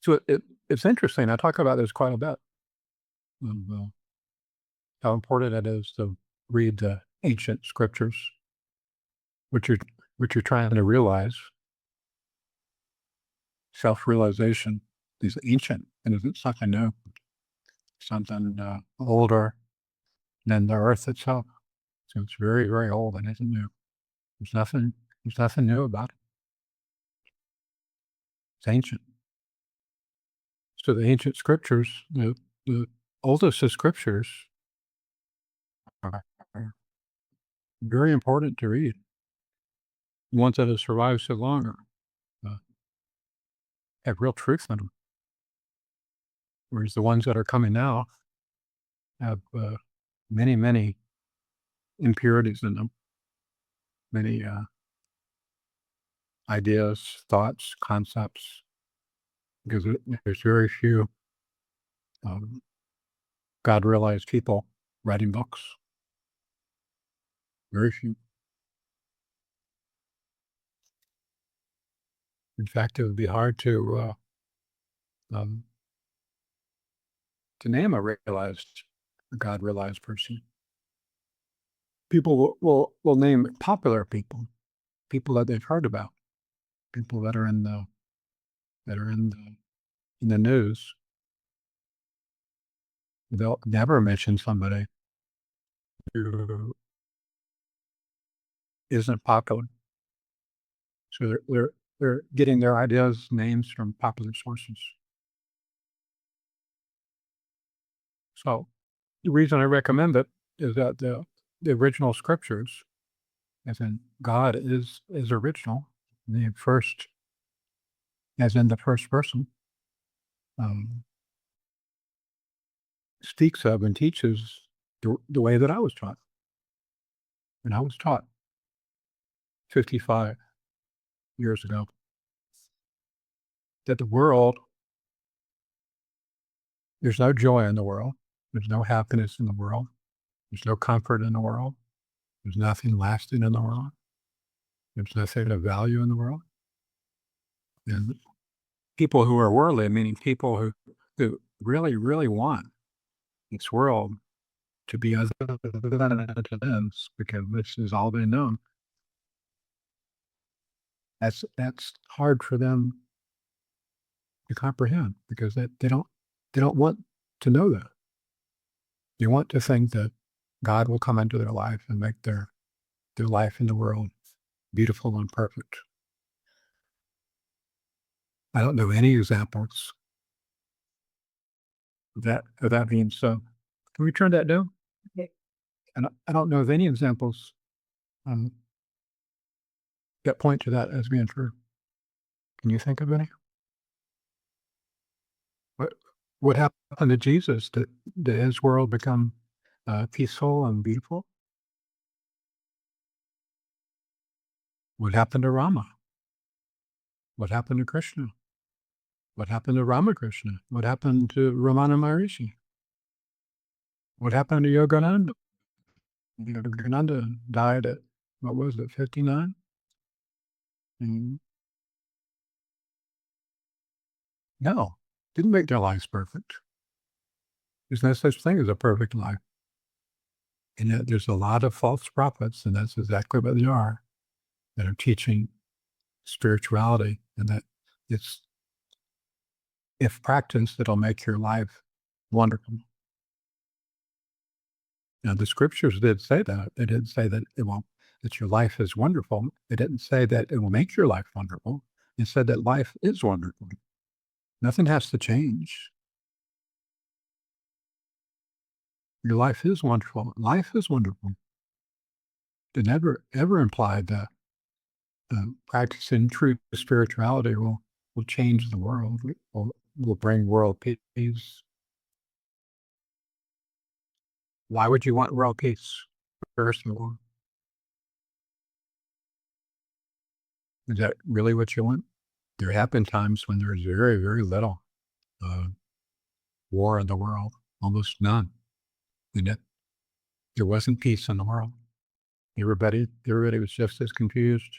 So it's interesting. I talk about this quite a bit, of, how important it is to read the ancient scriptures, which you're which you're trying to realize, self-realization is ancient, and it's something new, something older than the earth itself. So it's very, very old and isn't new. There's nothing. There's nothing new about it. It's ancient. So the ancient scriptures, the oldest of scriptures, are very important to read. The ones that have survived so long uh, have real truth in them, whereas the ones that are coming now have many, many impurities in them, many ideas, thoughts, concepts, because there's very few um, God-realized people writing books. Very few. In fact, it would be hard um, to name a God-realized person. People will name popular people, people that they've heard about, people that are in the news. They'll never mention somebody who isn't popular. So they're getting their ideas, names from popular sources. So the reason I recommend it is that the original scriptures, as in God is original, the first, as in the first person, um, speaks of and teaches the way that I was taught. And I was taught 55 years ago that the world, there's no joy in the world, there's no happiness in the world, there's no comfort in the world, there's nothing lasting in the world, there's nothing of value in the world. And people who are worldly, meaning people who really, really want this world to be as it is, because this is all they know. That's hard for them to comprehend, because they don't want to know that. They want to think that God will come into their life and make their life in the world beautiful and perfect. I don't know any examples of that being so. Can we turn that down? Okay. And I don't know of any examples um, that point to that as being true. Can you think of any? What what happened to Jesus? Did his world become peaceful and beautiful? What happened to Rama? What happened to Krishna? What happened to Ramakrishna? What happened to Ramana Maharishi? What happened to Yogananda? Yogananda died at, what was it, 59? No, didn't make their lives perfect. There's no such thing as a perfect life. And yet there's a lot of false prophets, and that's exactly what they are, that are teaching spirituality, and that it's, if practiced, it'll make your life wonderful. Now, the scriptures did say that. They didn't say that that your life is wonderful. They didn't say that it will make your life wonderful. It said that life is wonderful. Nothing has to change. Your life is wonderful. Life is wonderful. It never, ever implied that practicing true spirituality will change the world, will bring world peace. Why would you want world peace, first of all? Is that really what you want? There have been times when there's very, very little war in the world, almost none. And yet there wasn't peace in the world. Everybody was just as confused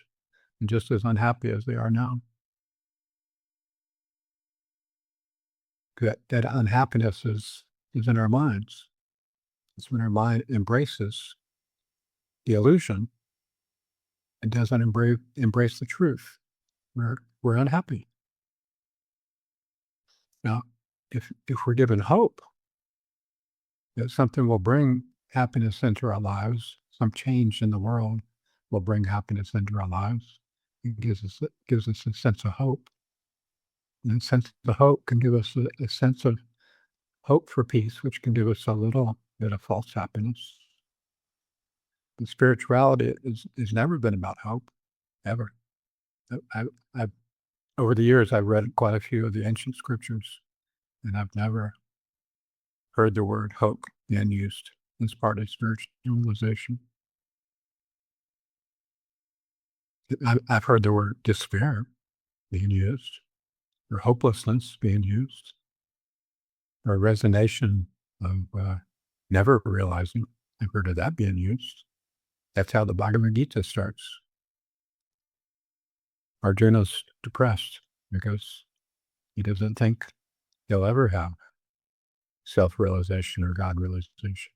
and just as unhappy as they are now. that unhappiness is in our minds. It's when our mind embraces the illusion and doesn't embrace the truth. We're unhappy. Now, if we're given hope that something will bring happiness into our lives, some change in the world will bring happiness into our lives, it gives us a sense of hope. And a sense of hope can give us a sense of hope for peace, which can give us a little bit of false happiness. And spirituality has never been about hope, ever. I've over the years, I've read quite a few of the ancient scriptures, and I've never heard the word hope being used as part of spiritualization. I've heard the word despair being used, or hopelessness being used, or resignation of never realizing. I've heard of that being used. That's how the Bhagavad Gita starts. Arjuna's depressed because he doesn't think he'll ever have self-realization or God realization.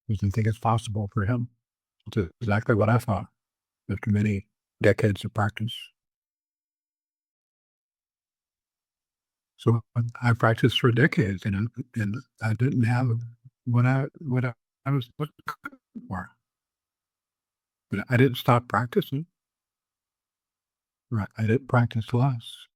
He doesn't think it's possible for him. It's exactly what I thought after many decades of practice. So I practiced for decades, and I didn't have what I was looking for. But I didn't stop practicing. Right, I didn't practice less.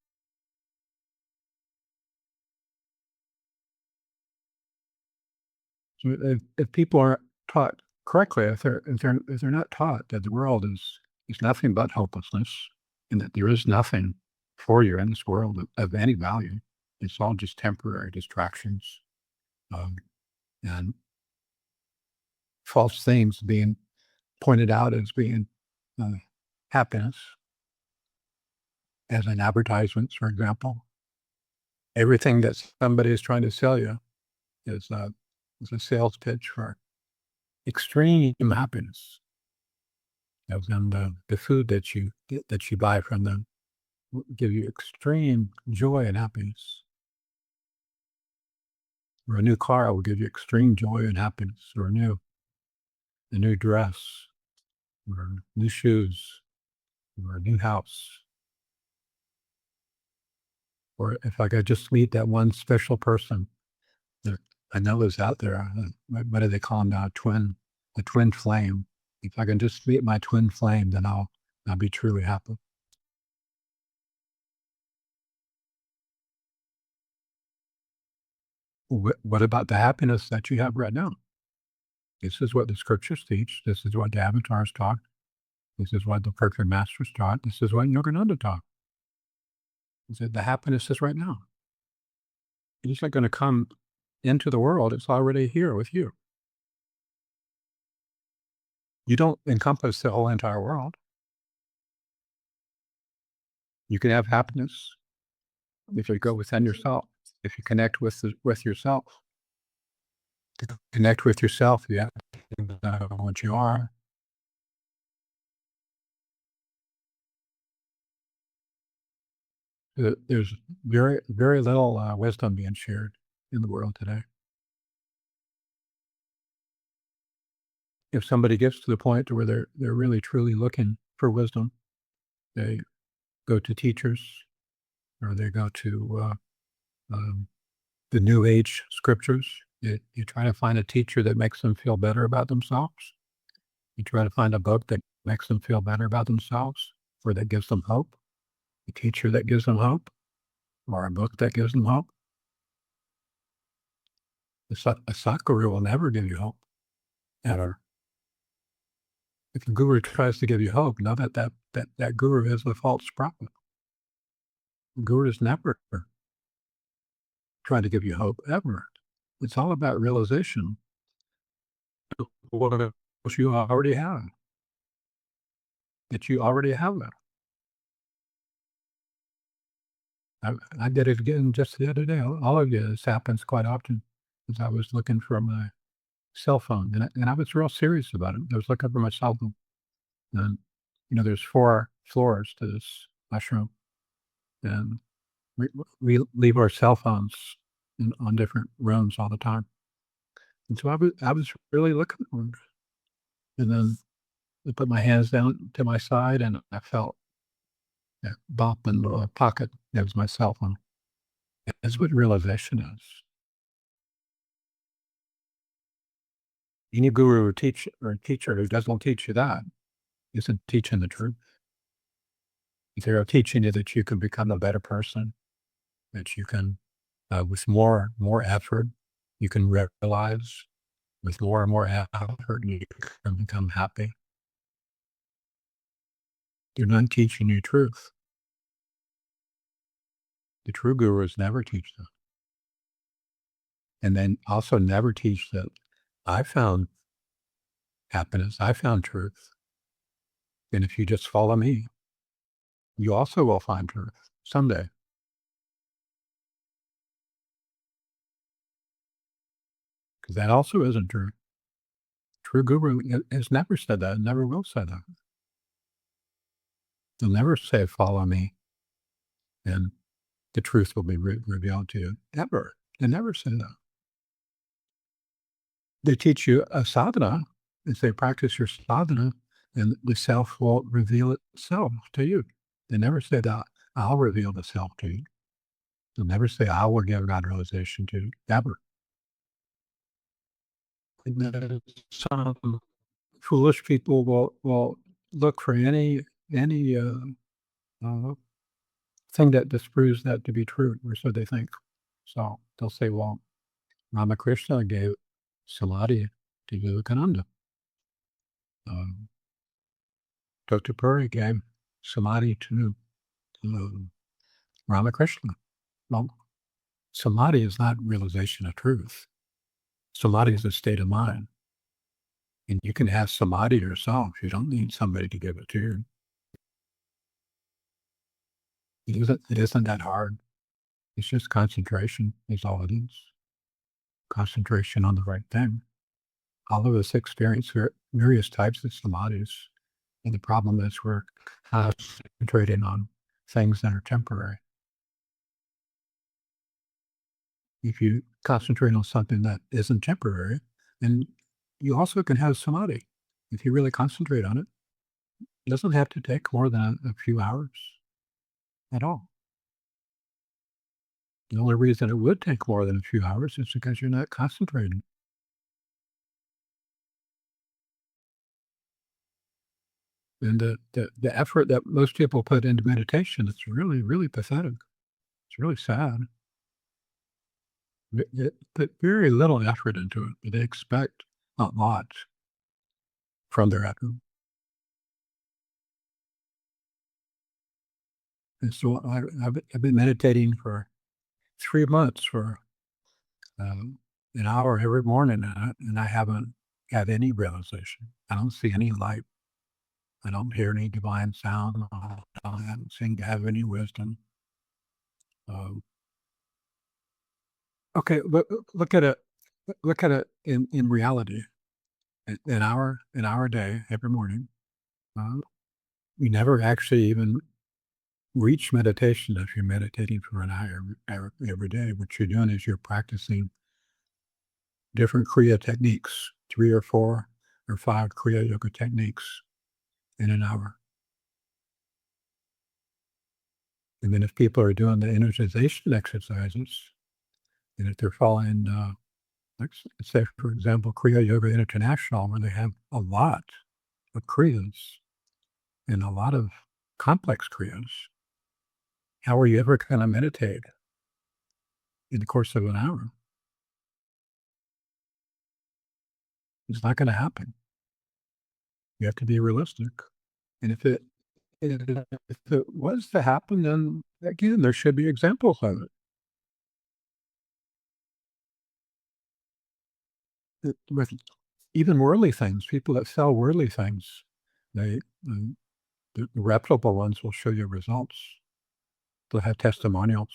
So if people are taught correctly, if they're not taught that the world is nothing but hopelessness, and that there is nothing for you in this world of any value, it's all just temporary distractions, um, and false things being pointed out as being uh, happiness, as in advertisements, for example. Everything that somebody is trying to sell you is a sales pitch for extreme happiness. As in the food that you buy from them will give you extreme joy and happiness. Or a new car will give you extreme joy and happiness, or a new dress, or new shoes, or a new house. Or if I could just meet that one special person that I know is out there, what do they call them now? A twin flame. If I can just meet my twin flame, then I'll be truly happy. What about the happiness that you have right now? This is what the scriptures teach. This is what the avatars taught. This is what the perfect masters taught. This is what Yogananda taught. He said the happiness is right now. It's not going to come into the world. It's already here with you. You don't encompass the whole entire world. You can have happiness if you go within yourself. If you connect with yourself. To connect with yourself, you have to know what you are. There's very, very little wisdom being shared in the world today. If somebody gets to the point to where they're really truly looking for wisdom, they go to teachers, or they go to the New Age scriptures. You try to find a teacher that makes them feel better about themselves. You try to find a book that makes them feel better about themselves, or that gives them hope. A teacher that gives them hope, or a book that gives them hope. A satguru will never give you hope, ever. If a guru tries to give you hope, know that guru is a false prophet. The guru is never trying to give you hope, ever. It's all about realization of what you already have. That you already have that. I did it again just the other day. All of this happens quite often, as I was looking for my cell phone, and I was real serious about it. I was looking for my cell phone, and there's 4 floors to this mushroom, and we leave our cell phones on different rooms all the time. And so I was really looking for it. And then I put my hands down to my side and I felt that bop in the pocket. That was my cell phone. That's what realization is. Any guru or teacher who doesn't teach you that isn't teaching the truth. They're teaching you that you can become a better person, that you can, with more effort, you can realize with more and more effort, you can become happy. They're not teaching you truth. The true gurus never teach that. And then also never teach that I found happiness, I found truth. And if you just follow me, you also will find truth someday. Because that also isn't true. True guru has never said that, never will say that. They'll never say, follow me, and the truth will be revealed to you. Ever. They never say that. They teach you a sadhana. They say, practice your sadhana, and the self will reveal itself to you. They never say that I'll reveal the self to you. They'll never say I will give God realization to you. Ever. And then some foolish people will look for any uh, thing that disproves that to be true, or so they think. So they'll say, well, Ramakrishna gave samadhi to Vivekananda. Um, Dr. Puri gave samadhi to Ramakrishna. Well, samadhi is not realization of truth. Samadhi is a state of mind. And you can have samadhi yourself. You don't need somebody to give it to you. It isn't that hard. It's just concentration is all it is. Concentration on the right thing. All of us experience various types of samadhis. And the problem is we're concentrating on things that are temporary. If you concentrate on something that isn't temporary, then you also can have samadhi. If you really concentrate on it, it doesn't have to take more than a few hours at all. The only reason it would take more than a few hours is because you're not concentrating. And the effort that most people put into meditation, it's really, really pathetic. It's really sad. They put very little effort into it, but they expect a lot from their effort. And so I've been meditating for 3 months for an hour every morning, and I haven't had any realization. I don't see any light. I don't hear any divine sound. I don't seem to have any wisdom. Um, okay, look at it. Look at it in reality. An hour a day every morning. Uh, you never actually even reach meditation if you're meditating for an hour every day. What you're doing is you're practicing different kriya techniques, 3 or 4 or 5 kriya yoga techniques in an hour. And then if people are doing the energization exercises, and if they're following, let's say, for example, Kriya Yoga International, where they have a lot of kriyas and a lot of complex kriyas, how are you ever going to meditate in the course of an hour? It's not going to happen. You have to be realistic. And if it was to happen, then again, there should be examples of it. With even worldly things, people that sell worldly things, they the reputable ones will show you results. They'll have testimonials.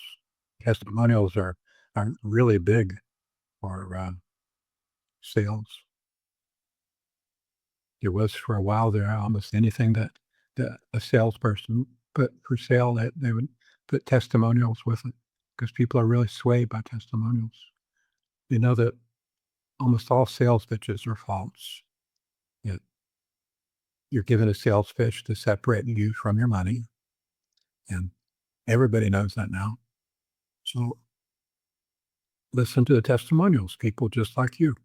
Testimonials are really big for sales. There was for a while there almost anything that a salesperson put for sale that they would put testimonials with it because people are really swayed by testimonials. You know that almost all sales pitches are false. It, you're given a sales pitch to separate you from your money, and everybody knows that now. So listen to the testimonials. People just like you,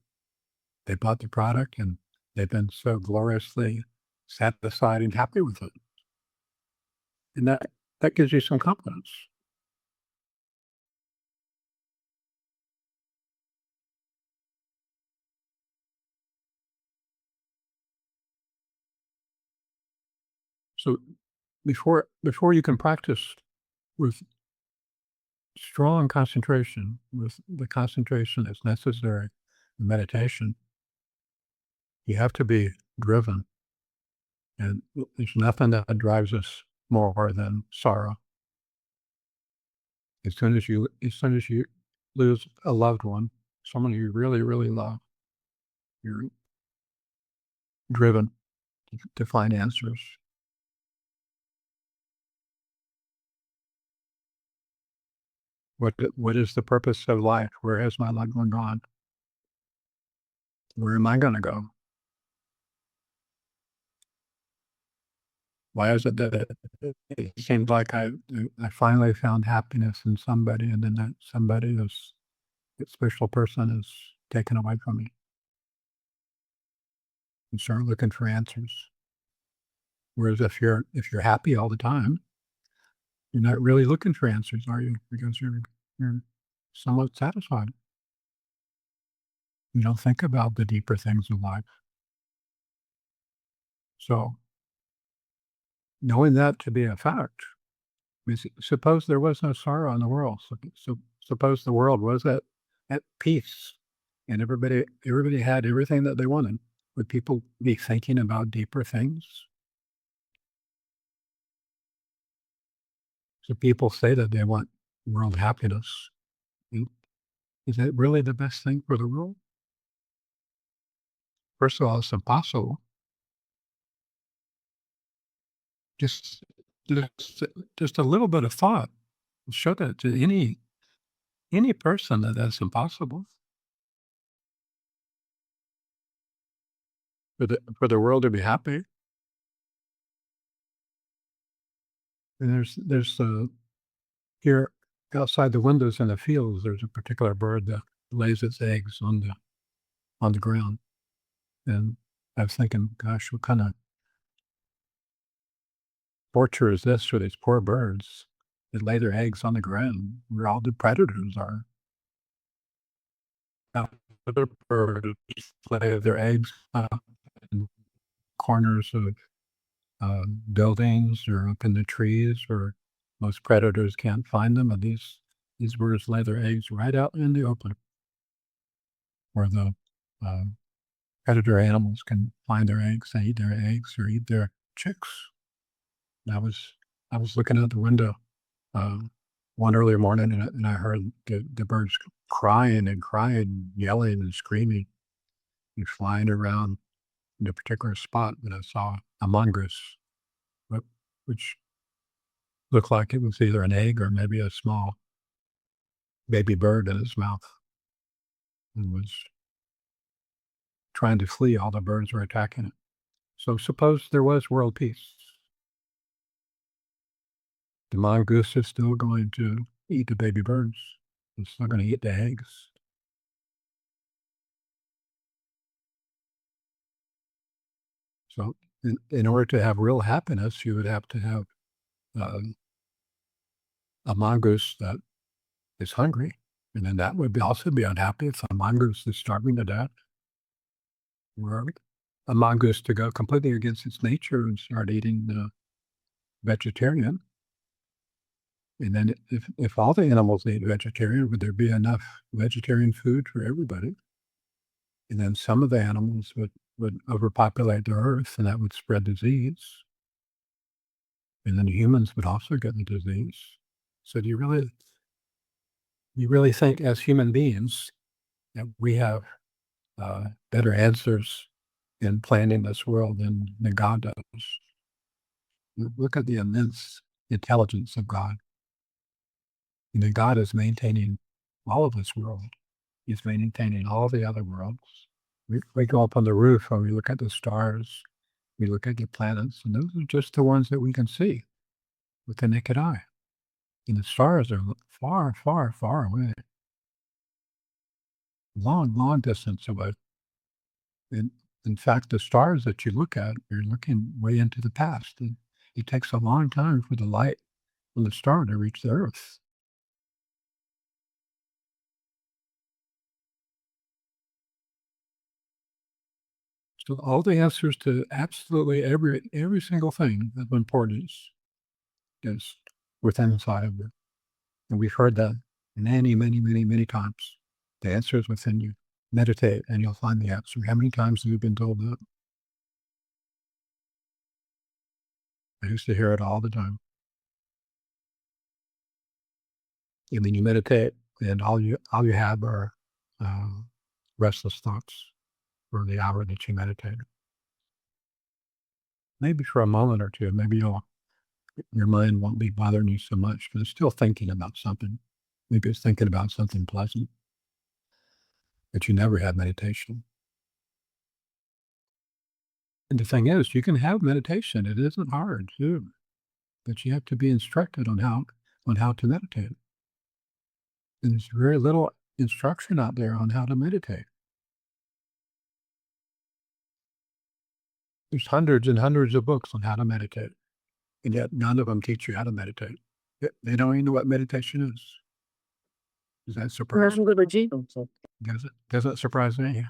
they bought the product and they've been so gloriously satisfied and happy with it, and that gives you some confidence. So before you can practice with strong concentration, with the concentration that's necessary in meditation, you have to be driven. And there's nothing that drives us more than sorrow. As soon as you lose a loved one, someone you really, really love, you're driven to find answers. What is the purpose of life? Where has my loved one gone? Where am I going to go? Why is it that it seems like I finally found happiness in somebody, and then that somebody, that special person, is taken away from me? And start looking for answers. Whereas if you're happy all the time, you're not really looking for answers, are you? Because you're somewhat satisfied. You don't think about the deeper things in life. So knowing that to be a fact, I mean, suppose there was no sorrow in the world. So suppose the world was at peace, and everybody had everything that they wanted. Would people be thinking about deeper things? So people say that they want world happiness. Mm, Is that really the best thing for the world? First of all, it's impossible. Just just just a little bit of thought will show that to any person that that's impossible for the world to be happy. And there's here outside the windows in the fields, there's a particular bird that lays its eggs on the ground. And I was thinking, gosh, what kind of torture is this for these poor birds that lay their eggs on the ground where all the predators are? Now, other birds lay their eggs in corners of buildings or up in the trees where most predators can't find them. And these birds lay their eggs right out in the open where the uh, predator animals can find their eggs and eat their eggs or eat their chicks. And I was looking out the window um, one early morning, and I heard the birds crying and crying, yelling and screaming and flying around in a particular spot. And I saw a mongoose, wh- which looked like it was either an egg or maybe a small baby bird in its mouth, and was trying to flee. All the birds were attacking it. So suppose there was world peace. The mongoose is still going to eat the baby birds. It's not going to eat the eggs. So, in order to have real happiness, you would have to have um, a mongoose that is hungry, and then that would also be unhappy if a mongoose is starving to death. Or a mongoose to go completely against its nature and start eating vegetarian. And then if all the animals ate vegetarian, would there be enough vegetarian food for everybody? And then some of the animals would overpopulate the earth, and that would spread disease. And then the humans would also get the disease. So do you really think as human beings that we have better answers in planning this world than God does? Look at the immense intelligence of God. And then God is maintaining all of this world. He's maintaining all the other worlds. We go up on the roof and we look at the stars, we look at the planets, and those are just the ones that we can see with the naked eye. And the stars are far, far, far away, long, long distance away. And in fact, the stars that you look at, you're looking way into the past. And it takes a long time for the light from the star to reach the Earth. So all the answers to absolutely every single thing of importance is within inside of you. And we've heard that many, many, many, many times. The answer is within you. Meditate and you'll find the answer. How many times have you been told that? I used to hear it all the time. And then you meditate, and all you have are uh, restless thoughts for the hour that you meditate. Maybe for a moment or two, maybe your mind won't be bothering you so much, but it's still thinking about something. Maybe it's thinking about something pleasant, but you never had meditation. And the thing is, you can have meditation. It isn't hard too, but you have to be instructed on how to meditate. And there's very little instruction out there on how to meditate. There's hundreds and hundreds of books on how to meditate, and yet none of them teach you how to meditate. They don't even know what meditation is. Does that surprise you? Does it surprise me?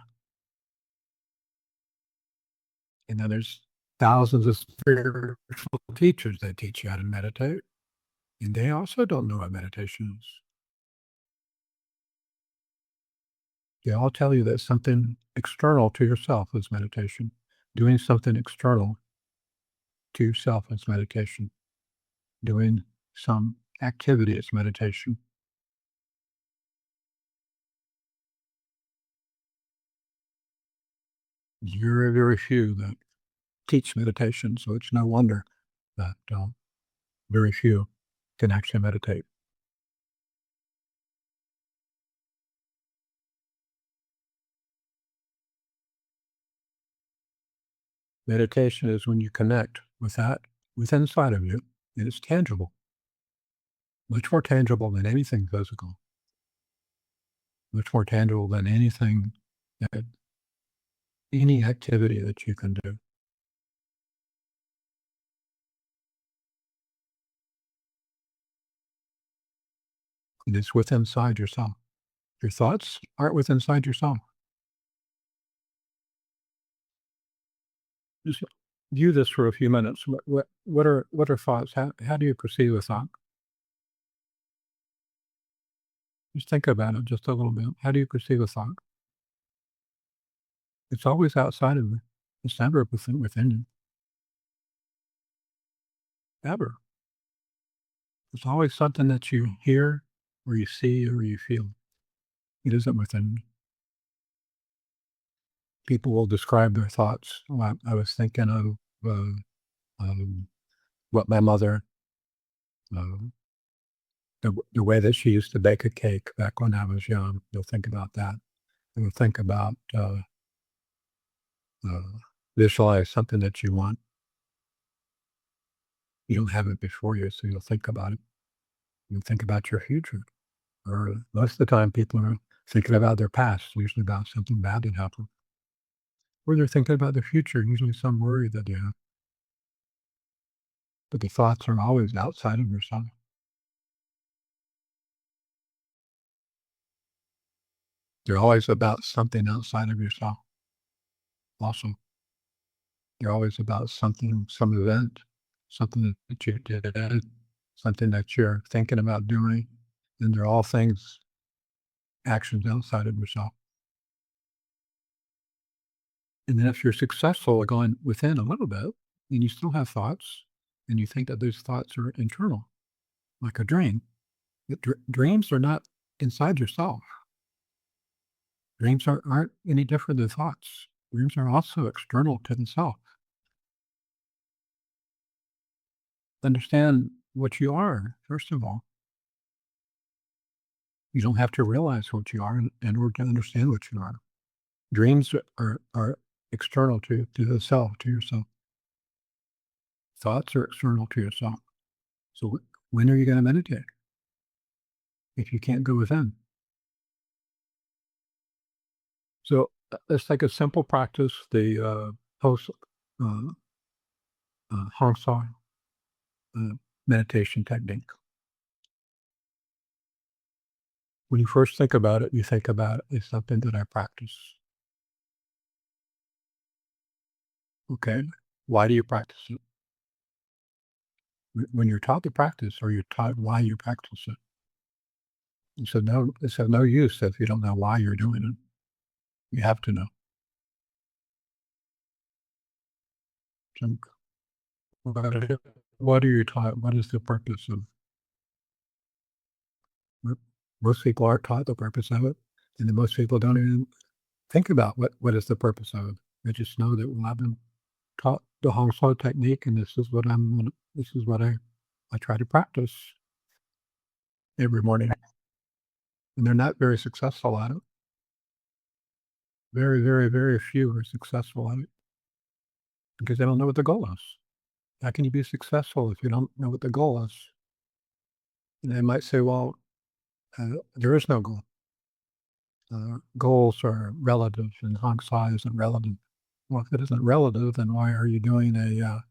And then there's thousands of spiritual teachers that teach you how to meditate, and they also don't know what meditation is. They all tell you that something external to yourself is meditation. Doing something external to yourself is meditation. Doing some activity is meditation. Very, very few that teach meditation, so it's no wonder that very few can actually meditate. Meditation is when you connect with that within inside of you, and it's tangible, much more tangible than anything physical, much more tangible than anything that any activity that you can do. And it's within inside yourself. Your thoughts aren't within inside yourself. Just view this for a few minutes. What are thoughts? How do you perceive a thought? Just think about it just a little bit. How do you perceive a thought? It's always outside of you. It's never within you. Ever. It's always something that you hear or you see or you feel. It isn't within you. People will describe their thoughts. Oh, I was thinking of um, what my mother, uh, the way that she used to bake a cake back when I was young. You'll think about that. You'll think about uh, visualize something that you want. You don't have it before you, so you'll think about it. You'll think about your future. Or most of the time, people are thinking about their past, usually about something bad that happened. Or they're thinking about the future, usually some worry that they have. But the thoughts are always outside of yourself. They're always about something outside of yourself. Also, they're always about something, some event, something that you did, something that you're thinking about doing. And they're all things, actions outside of yourself. And then if you're successful at going within a little bit, and you still have thoughts, and you think that those thoughts are internal, like a dream, dreams are not inside yourself. Dreams aren't any different than thoughts. Dreams are also external to the self. Understand what you are, first of all. You don't have to realize what you are in order to understand what you are. Dreams are external to the self, to yourself. Thoughts are external to yourself. So when are you going to meditate if you can't go within? So it's like a simple practice, the post uh, Hangsa uh, meditation technique. When you first think about it, you think about it as something that I practice. Okay. Why do you practice it? When you're taught to practice, or you're taught why you practice it. It's of no use if you don't know why you're doing it. You have to know. So what are you taught? What is the purpose of what most people are taught the purpose of it, and then most people don't even think about what is the purpose of it. They just know that, well, I've been taught the Hong Sau technique, and this is what I try to practice every morning, and they're not very successful at it. Very, very, very few are successful at it because they don't know what the goal is. How can you be successful if you don't know what the goal is? And they might say, well, there is no goal. Goals are relative, and Hong Sau isn't relative. Well, if it isn't relative, then why are you doing a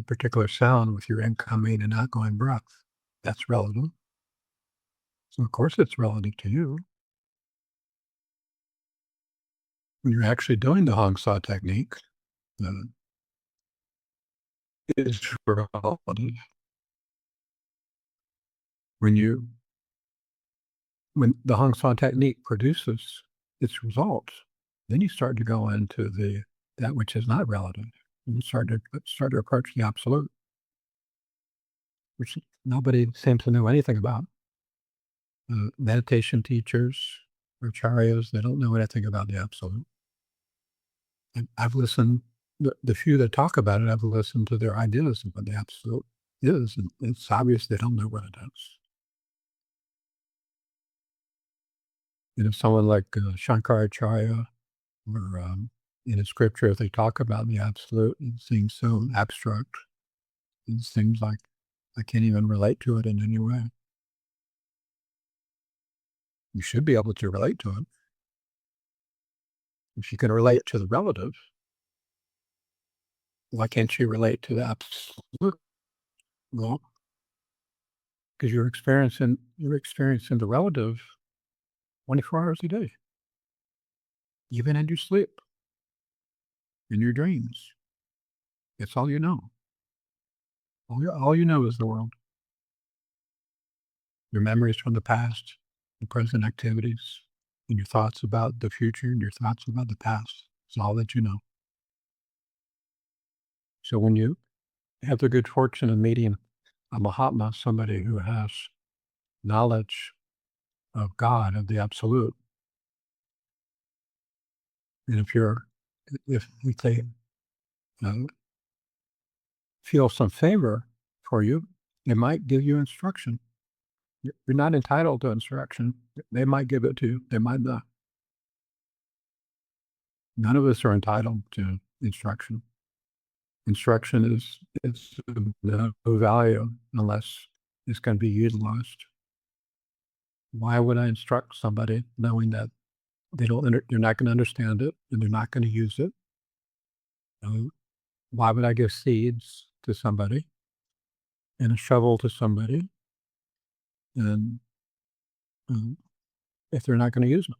particular sound with your incoming and outgoing breath? That's relative. So of course it's relative to you. When you're actually doing the Hong Sau technique, uh, it's relative. When you when the Hong Sau technique produces its results, then you start to go into that which is not relative. And you start to approach the absolute, which nobody seems to know anything about. Meditation teachers or acharyas, they don't know anything about the absolute. And I've listened, the few that talk about it, I've listened to their ideas of what the absolute is, and it's obvious they don't know what it is. You know, someone like Shankaracharya, or in a scripture, if they talk about the absolute, it seems so abstract. It seems like I can't even relate to it in any way. You should be able to relate to it. If you can relate to the relative, why can't you relate to the absolute? Well, because you're experiencing the relative 24 hours a day, even in your sleep, in your dreams. It's all you know. All you know is the world. Your memories from the past, the present activities, and your thoughts about the future, and your thoughts about the past. It's all that you know. So when you have the good fortune of meeting a Mahatma, somebody who has knowledge of God, of the absolute, and if they uh, feel some favor for you, they might give you instruction. You're not entitled to instruction. They might give it to you. They might not. None of us are entitled to instruction. Instruction is of no value unless it's going to be utilized. Why would I instruct somebody knowing that they're not going to understand it and they're not going to use it? Why would I give seeds to somebody and a shovel to somebody, and um, if they're not going to use them?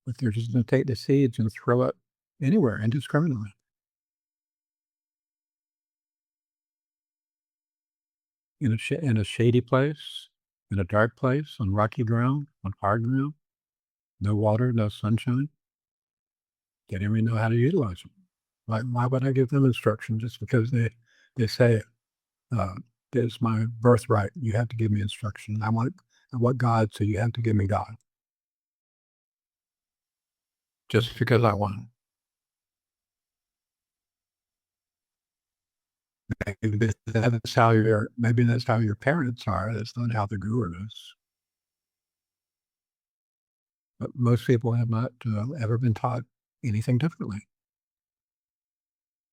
If they're just going to take the seeds and throw it anywhere indiscriminately, in a shady place, in a dark place, on rocky ground, on hard ground, no water, no sunshine, they didn't even know how to utilize them. Why would I give them instruction just because they say, uh, it's my birthright? You have to give me instruction. I want God, so you have to give me God. Just because I want. Maybe that's how your parents are. That's not how the guru is. But most people have not ever been taught anything differently.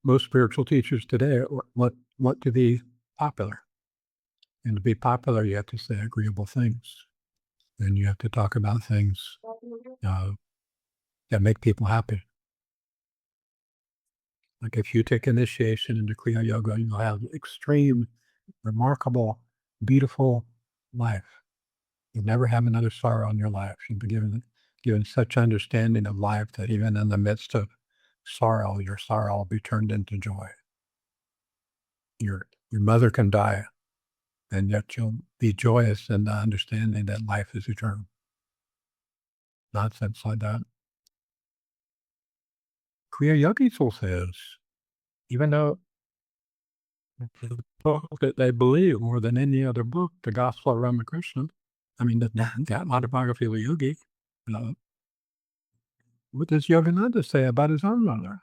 Most spiritual teachers today want to be popular. And to be popular, you have to say agreeable things. And you have to talk about things uh, that make people happy. Like if you take initiation into Kriya Yoga, you'll have extreme, remarkable, beautiful life. You'll never have another sorrow in your life. You'll be given such understanding of life that even in the midst of sorrow, your sorrow will be turned into joy. Your mother can die, and yet you'll be joyous in the understanding that life is eternal. Nonsense like that. Kriya Yogism says, even though the book that they believe more than any other book, the Gospel of Ramakrishna, I mean, that autobiography of a yogi, uh, what does Yogananda say about his own mother?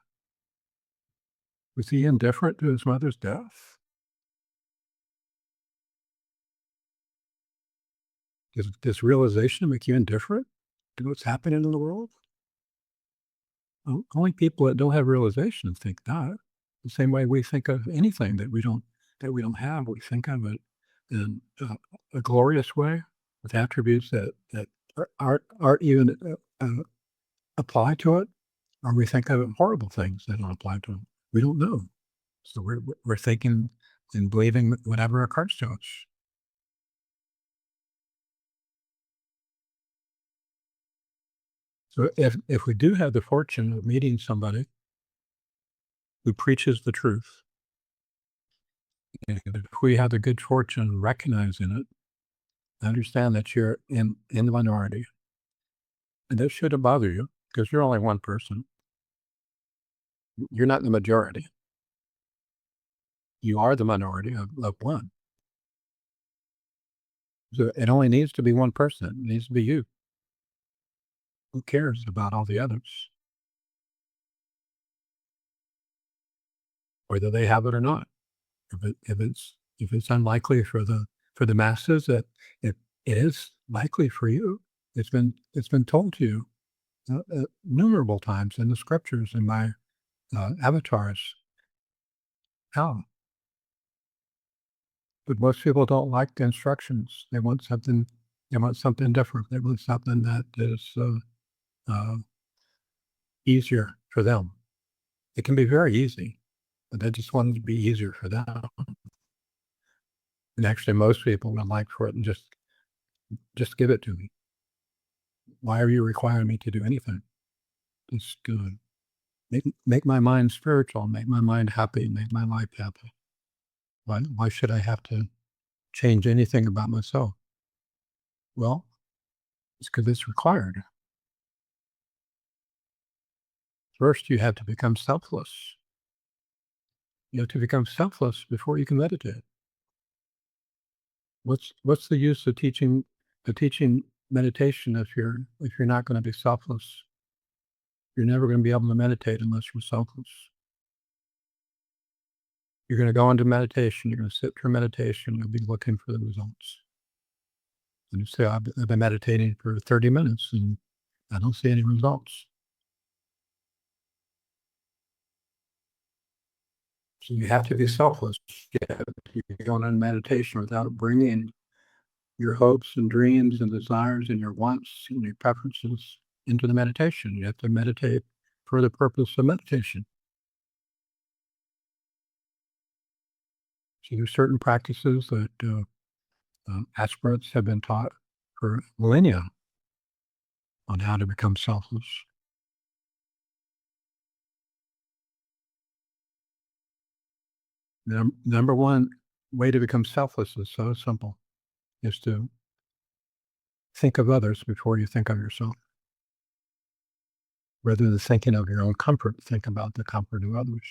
Was he indifferent to his mother's death? Does this realization make you indifferent to what's happening in the world? Only people that don't have realization think that. The same way we think of anything that we don't have, we think of it in a glorious way with attributes that aren't even apply to it, or we think of horrible things that don't apply to it. We don't know, so we're thinking and believing whatever occurs to us. So if we do have the fortune of meeting somebody who preaches the truth, and if we have the good fortune of recognizing it, understand that you're in the minority, and this shouldn't bother you because you're only one person. You're not the majority. You are the minority of one. So it only needs to be one person. It needs to be you. Who cares about all the others, whether they have it or not? If it's unlikely for the masses, that it is likely for you. It's been told to you innumerable times in the scriptures in my avatars. How? But most people don't like the instructions. They want something. They want something different. They want something that is uh, easier for them. It can be very easy, but they just want it to be easier for them. And actually, most people would like for it and just give it to me. Why are you requiring me to do anything? Just make my mind spiritual, make my mind happy, make my life happy. Why should I have to change anything about myself? Well, it's because it's required. First, you have to become selfless. You have to become selfless before you can meditate. What's the use of teaching meditation if you're not going to be selfless? You're never going to be able to meditate unless you're selfless. You're going to go into meditation. You're going to sit through meditation. You'll be looking for the results. And you say, I've been meditating for 30 minutes and I don't see any results. So you have to be selfless. You're going on meditation without bringing your hopes and dreams and desires and your wants and your preferences into the meditation. You have to meditate for the purpose of meditation. So there's certain practices that aspirants have been taught for millennia on how to become selfless. Number one way to become selfless is so simple, is to think of others before you think of yourself. Rather than thinking of your own comfort, think about the comfort of others.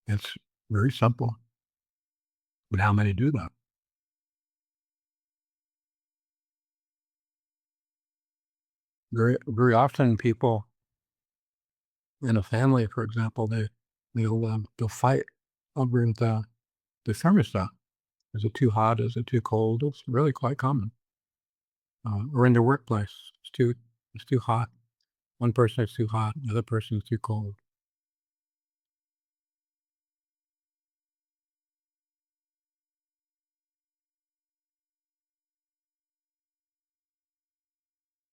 It's very simple, but how many do that? Very often, people in a family, for example, they'll fight over the thermostat. Is it too hot? Is it too cold? It's really quite common. Or in the workplace, it's too hot. One person is too hot, the other person is too cold.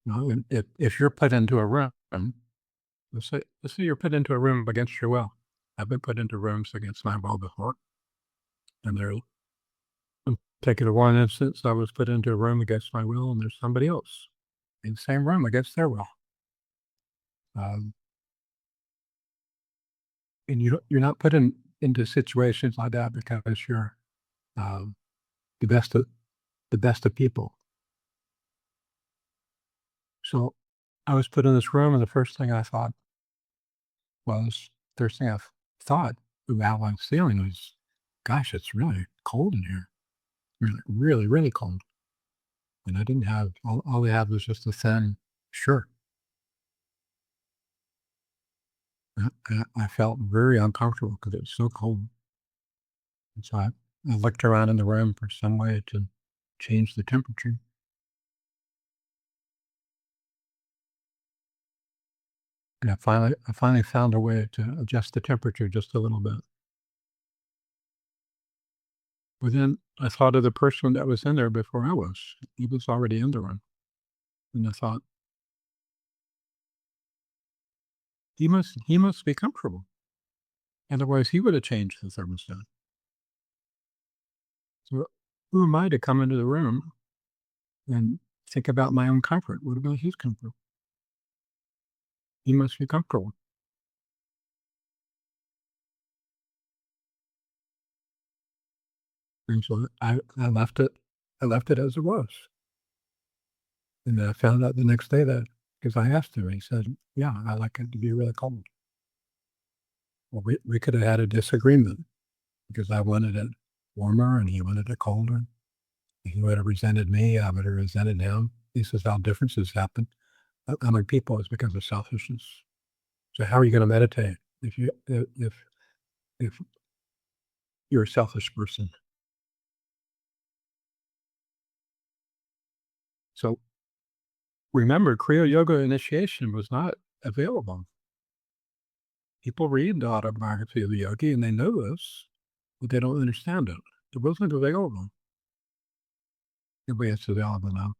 And if you're put into a room, let's say you're put into a room against your will. I've been put into rooms against my will before, and there. Take it to one instance, I was put into a room against my will, and there's somebody else in the same room against their will. Um, and you're not put into situations like that because you're um, the best of the best of people. So I was put in this room, and the first thing I thought was, first thing I thought about my feeling was, "Gosh, it's really cold in here. Really, really, really cold." And I didn't have all I had was just a thin shirt. I felt very uncomfortable because it was so cold. And so I looked around in the room for some way to change the temperature. And I finally found a way to adjust the temperature just a little bit. But then I thought of the person that was in there before I was. He was already in the room. And I thought, he must be comfortable. Otherwise he would have changed the thermostat. So who am I to come into the room and think about my own comfort? What about his comfort? He must be comfortable. And so I left it as it was. And I found out the next day that because I asked him, he said, "Yeah, I like it to be really cold." Well, we could have had a disagreement because I wanted it warmer and he wanted it colder. He would have resented me. I would have resented him. This is how differences happen. Among people, it's because of selfishness. So how are you going to meditate if you're a selfish person? So remember, Kriya Yoga initiation was not available. People read the autobiography of the yogi and they know this, but they don't understand it. It wasn't available the way it's available now.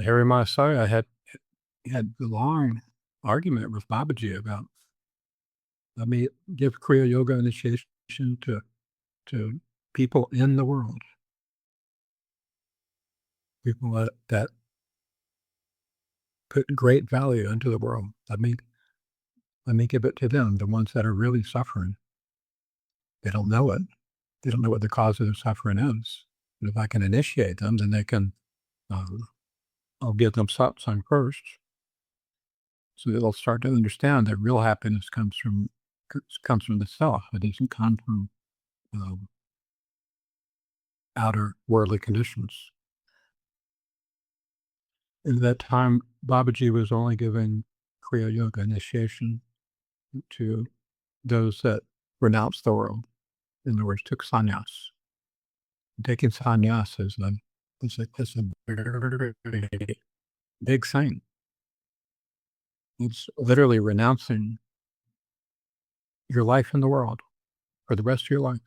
Harry Masaya had a long argument with Babaji about, let me give Kriya Yoga initiation to people in the world, people that put great value into the world. Let me give it to them, the ones that are really suffering. They don't know it. They don't know what the cause of their suffering is. But if I can initiate them, then they can. Um, I'll give them satsang first, so they'll start to understand that real happiness comes from the self. It doesn't come from um, outer worldly conditions. In that time, Babaji was only giving Kriya Yoga initiation to those that renounced the world. In other words, took sannyas. Taking sannyas is a very big thing. It's literally renouncing your life in the world for the rest of your life.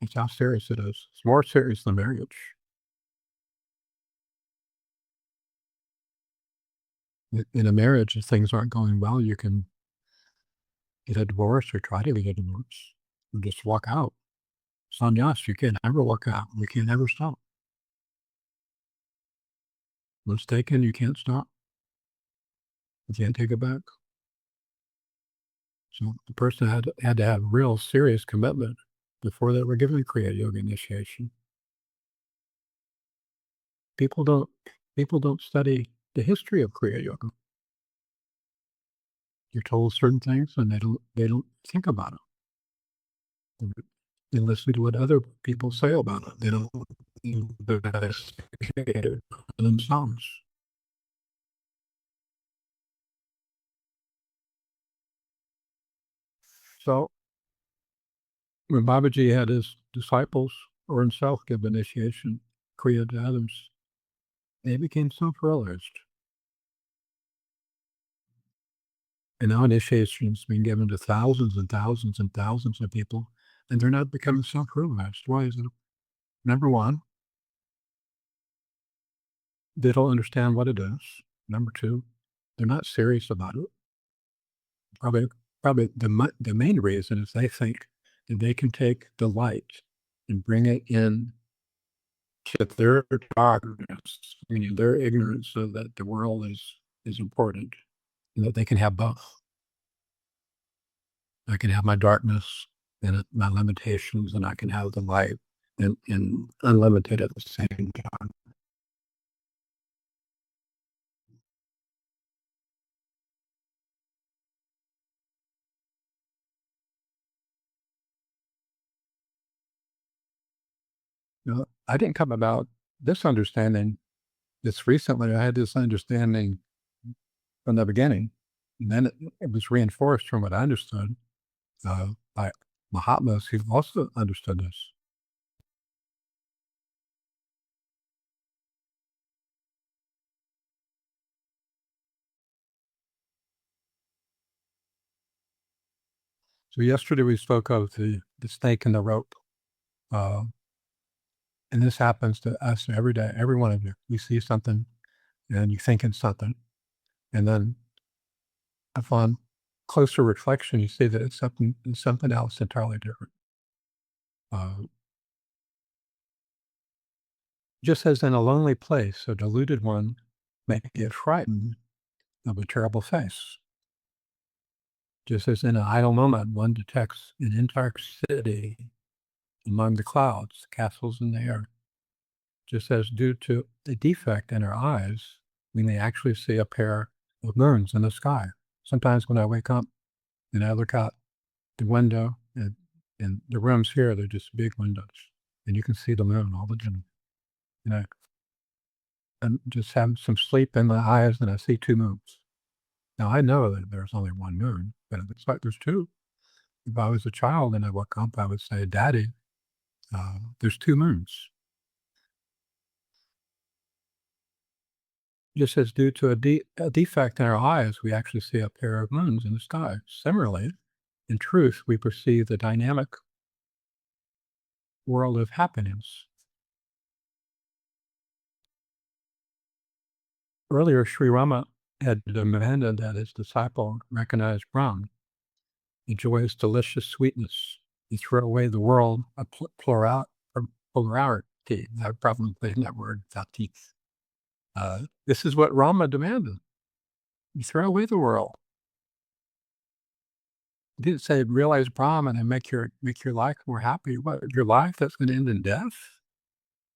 That's how serious it is. It's more serious than marriage. In a marriage, if things aren't going well, you can get a divorce or try to get a divorce and just walk out. Sannyas, you can't ever walk out. You can't ever stop. Once taken, you can't stop. You can't take it back. So the person had to have real serious commitment before they were given Kriya Yoga initiation. People don't people don't study the history of Kriya Yoga. You're told certain things and they don't think about it. They listen to what other people say about it. They don't investigate it for themselves. So when Babaji had his disciples or himself give initiation, kriya to others, they became self-realized. And now initiation's been given to thousands and thousands and thousands of people, and they're not becoming self-realized. Why is it? Number one, they don't understand what it is. Number two, they're not serious about it. Probably, probably the main reason is they think that they can take the light and bring it in to their darkness, meaning their ignorance, so that the world is important, and that they can have both. I can have my darkness and my limitations, and I can have the light and unlimited at the same time. I didn't come about this understanding this recently. I had this understanding from the beginning, and then it was reinforced from what I understood by Mahatmas who also understood this. So yesterday we spoke of the snake and the rope. Uh, and this happens to us every day, every one of you. You see something and you think it's something. And then upon closer reflection, you see that it's something else entirely different. Uh, just as in a lonely place, a deluded one may get frightened of a terrible face. Just as in an idle moment, one detects an entire city among the clouds, castles in the air. Just as due to a defect in our eyes, we may actually see a pair of moons in the sky. Sometimes when I wake up and I look out the window and the rooms here, they're just big windows, and you can see the moon all the time. You know, and just have some sleep in my eyes, and I see two moons. Now I know that there's only one moon, but it's like there's two. If I was a child and I woke up, I would say, "Daddy, there's two moons." Just as due to a defect in our eyes, we actually see a pair of moons in the sky. Similarly, in truth, we perceive the dynamic world of happenings. Earlier, Sri Rama had demanded that his disciple recognize Brahm, the joyous, delicious sweetness. He threw away the world of plurality. I have a problem putting that word without teeth. This is what Rama demanded. You throw away the world. He didn't say realize Brahman and make your life more happy. What, your life that's going to end in death?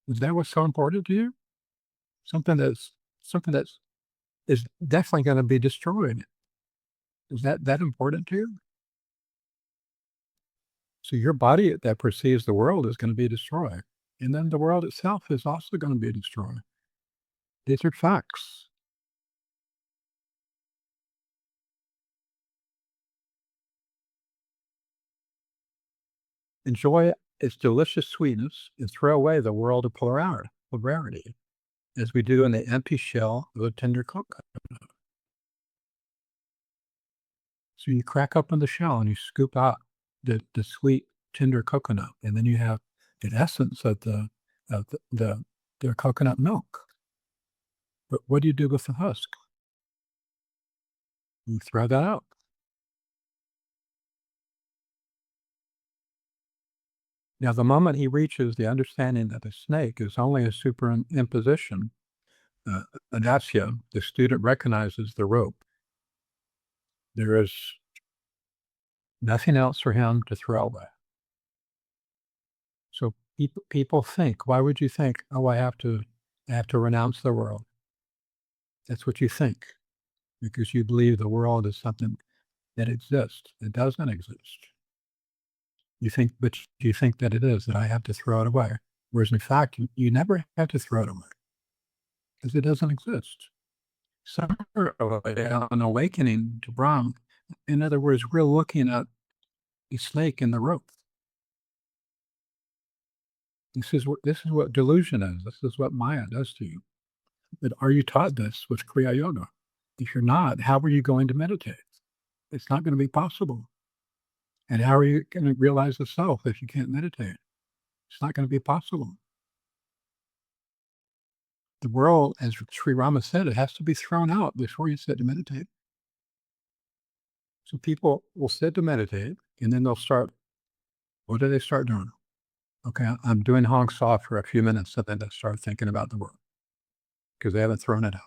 Is that what's so important to you? Something that's is definitely going to be destroyed. Is that important to you? So your body that perceives the world is going to be destroyed, and then the world itself is also going to be destroyed. These are facts. Enjoy its delicious sweetness and throw away the world of polarity, as we do in the empty shell of a tender coconut. So you crack open the shell and you scoop out the sweet, tender coconut, and then you have an essence of the coconut milk. But what do you do with the husk? You throw that out. Now, the moment he reaches the understanding that the snake is only a superimposition, Anasya, the student recognizes the rope. There is nothing else for him to throw away. So people think, why would you think, oh, I have to renounce the world? That's what you think, because you believe the world is something that exists. It doesn't exist. But you think that it is, that I have to throw it away. Whereas in fact, you never have to throw it away because it doesn't exist. Some are an awakening to Brahm. In other words, we're looking at a snake in the rope. This is what delusion is. This is what Maya does to you. But are you taught this with Kriya Yoga? If you're not, how are you going to meditate? It's not going to be possible. And how are you going to realize the self if you can't meditate? It's not going to be possible. The world, as Sri Rama said, it has to be thrown out before you sit to meditate. So people will sit to meditate, and then they'll start. What do they start doing? Okay, I'm doing Hong Sa for a few minutes, and then they start thinking about the world because they haven't thrown it out.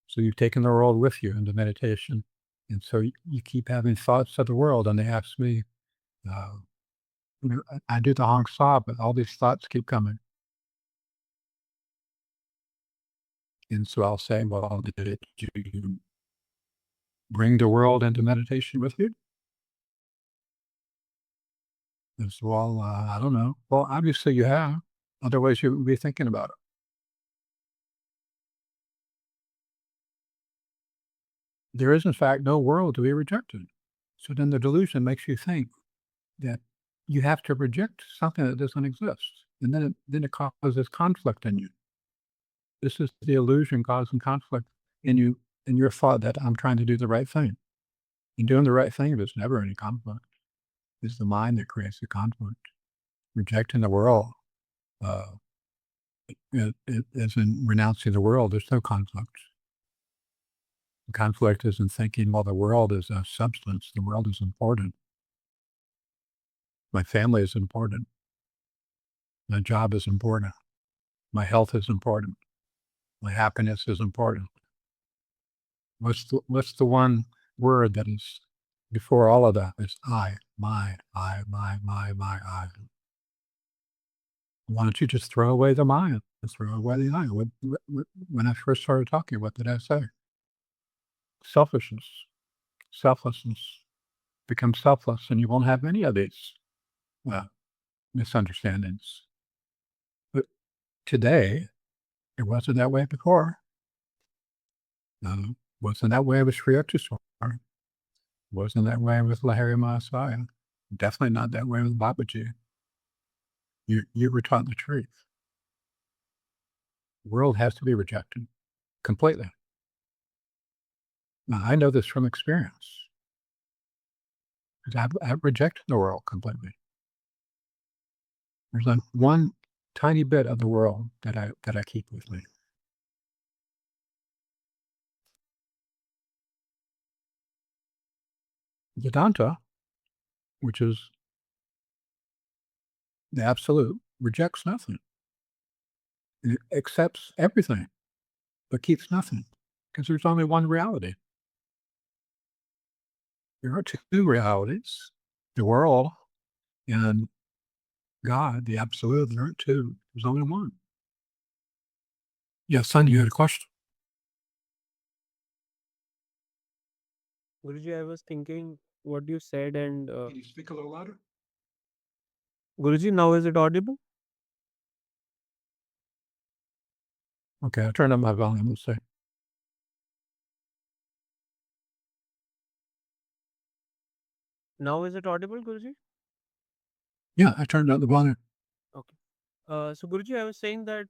So you've taken the world with you into meditation, and so you keep having thoughts of the world. And they ask me, uh, I do the Hong Sa, but all these thoughts keep coming. And so I'll say, well, did you bring the world into meditation with you? And so, well, I don't know. Well, obviously you have. Otherwise, you would be thinking about it. There is, in fact, no world to be rejected. So then the delusion makes you think that you have to reject something that doesn't exist. And then it causes conflict in you. This is the illusion causing conflict in you, in your thought that I'm trying to do the right thing. In doing the right thing, there's never any conflict. It's the mind that creates the conflict. Rejecting the world, uh, as in renouncing the world, there's no conflict. The conflict is in thinking, well, the world is a substance. The world is important. My family is important. My job is important. My health is important. My happiness is important. What's the one word that is before all of that? It's I, my, I. Why don't you just throw away the my and throw away the I? When I first started talking, what did I say? Selfishness, selflessness. Become selfless, and you won't have any of these uh, misunderstandings. But today, it wasn't that way before. Wasn't that way with Sri Yukteswar. Wasn't that way with Lahiri Mahasaya. Definitely not that way with Babaji. You were taught the truth. The world has to be rejected completely. Now, I know this from experience because I've rejected the world completely. There's like one tiny bit of the world that I keep with me. Vedanta, which is the absolute, rejects nothing. It accepts everything, but keeps nothing because there's only one reality. There are two realities, the world and God, the absolute. There aren't two. There's only one. Yeah, son, you had a question? Guruji, I was thinking what you said, and Can you speak a little louder? Guruji, now is it audible? Okay, I turned up my volume. Let's say. Now is it audible, Guruji? Yeah, I turned up the volume. Okay. So Guruji, I was saying that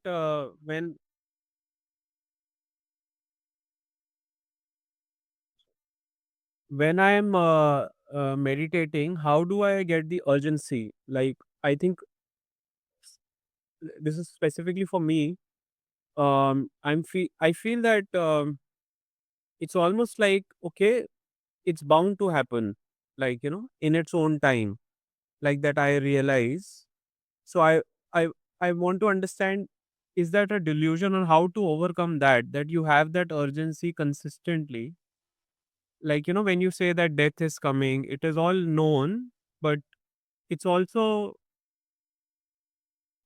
when I am meditating, how do I get the urgency? Like, I think this is specifically for me. I feel that it's almost like, okay, it's bound to happen, like, in its own time, like that I realize. So I I want to understand, is that a delusion, or how to overcome that you have that urgency consistently, like, when you say that death is coming, it is all known, but it's also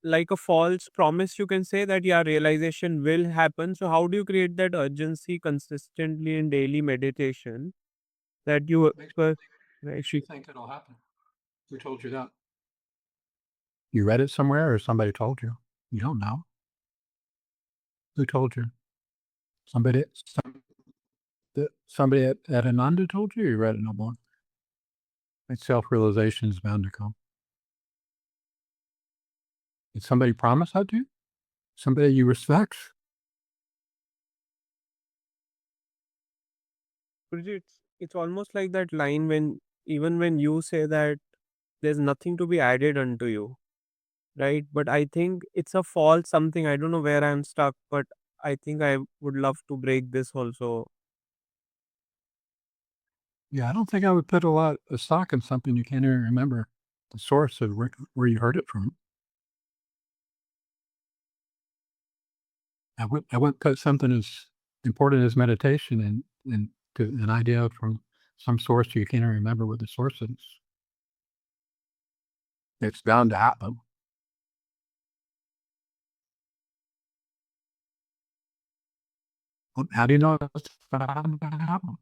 like a false promise, you can say, that yeah, realization will happen. So how do you create that urgency consistently in daily meditation, that you Makes you think it'll happen. Who told you that? You read it somewhere, or somebody told you? You don't know. Who told you? Somebody at Ananda told you. Or you read it no more. And self-realization is bound to come. Did somebody promise that to you? Somebody you respect? Guruji, it's almost like that line when even when you say that there's nothing to be added unto you, right? But I think it's a false something. I don't know where I'm stuck, but I think I would love to break this also. Yeah, I don't think I would put a lot of stock in something you can't even remember the source of where you heard it from. I wouldn't put something as important as meditation and to an idea from some source you can't even remember what the source is. It's bound to happen. Well, how do you know it's bound to happen?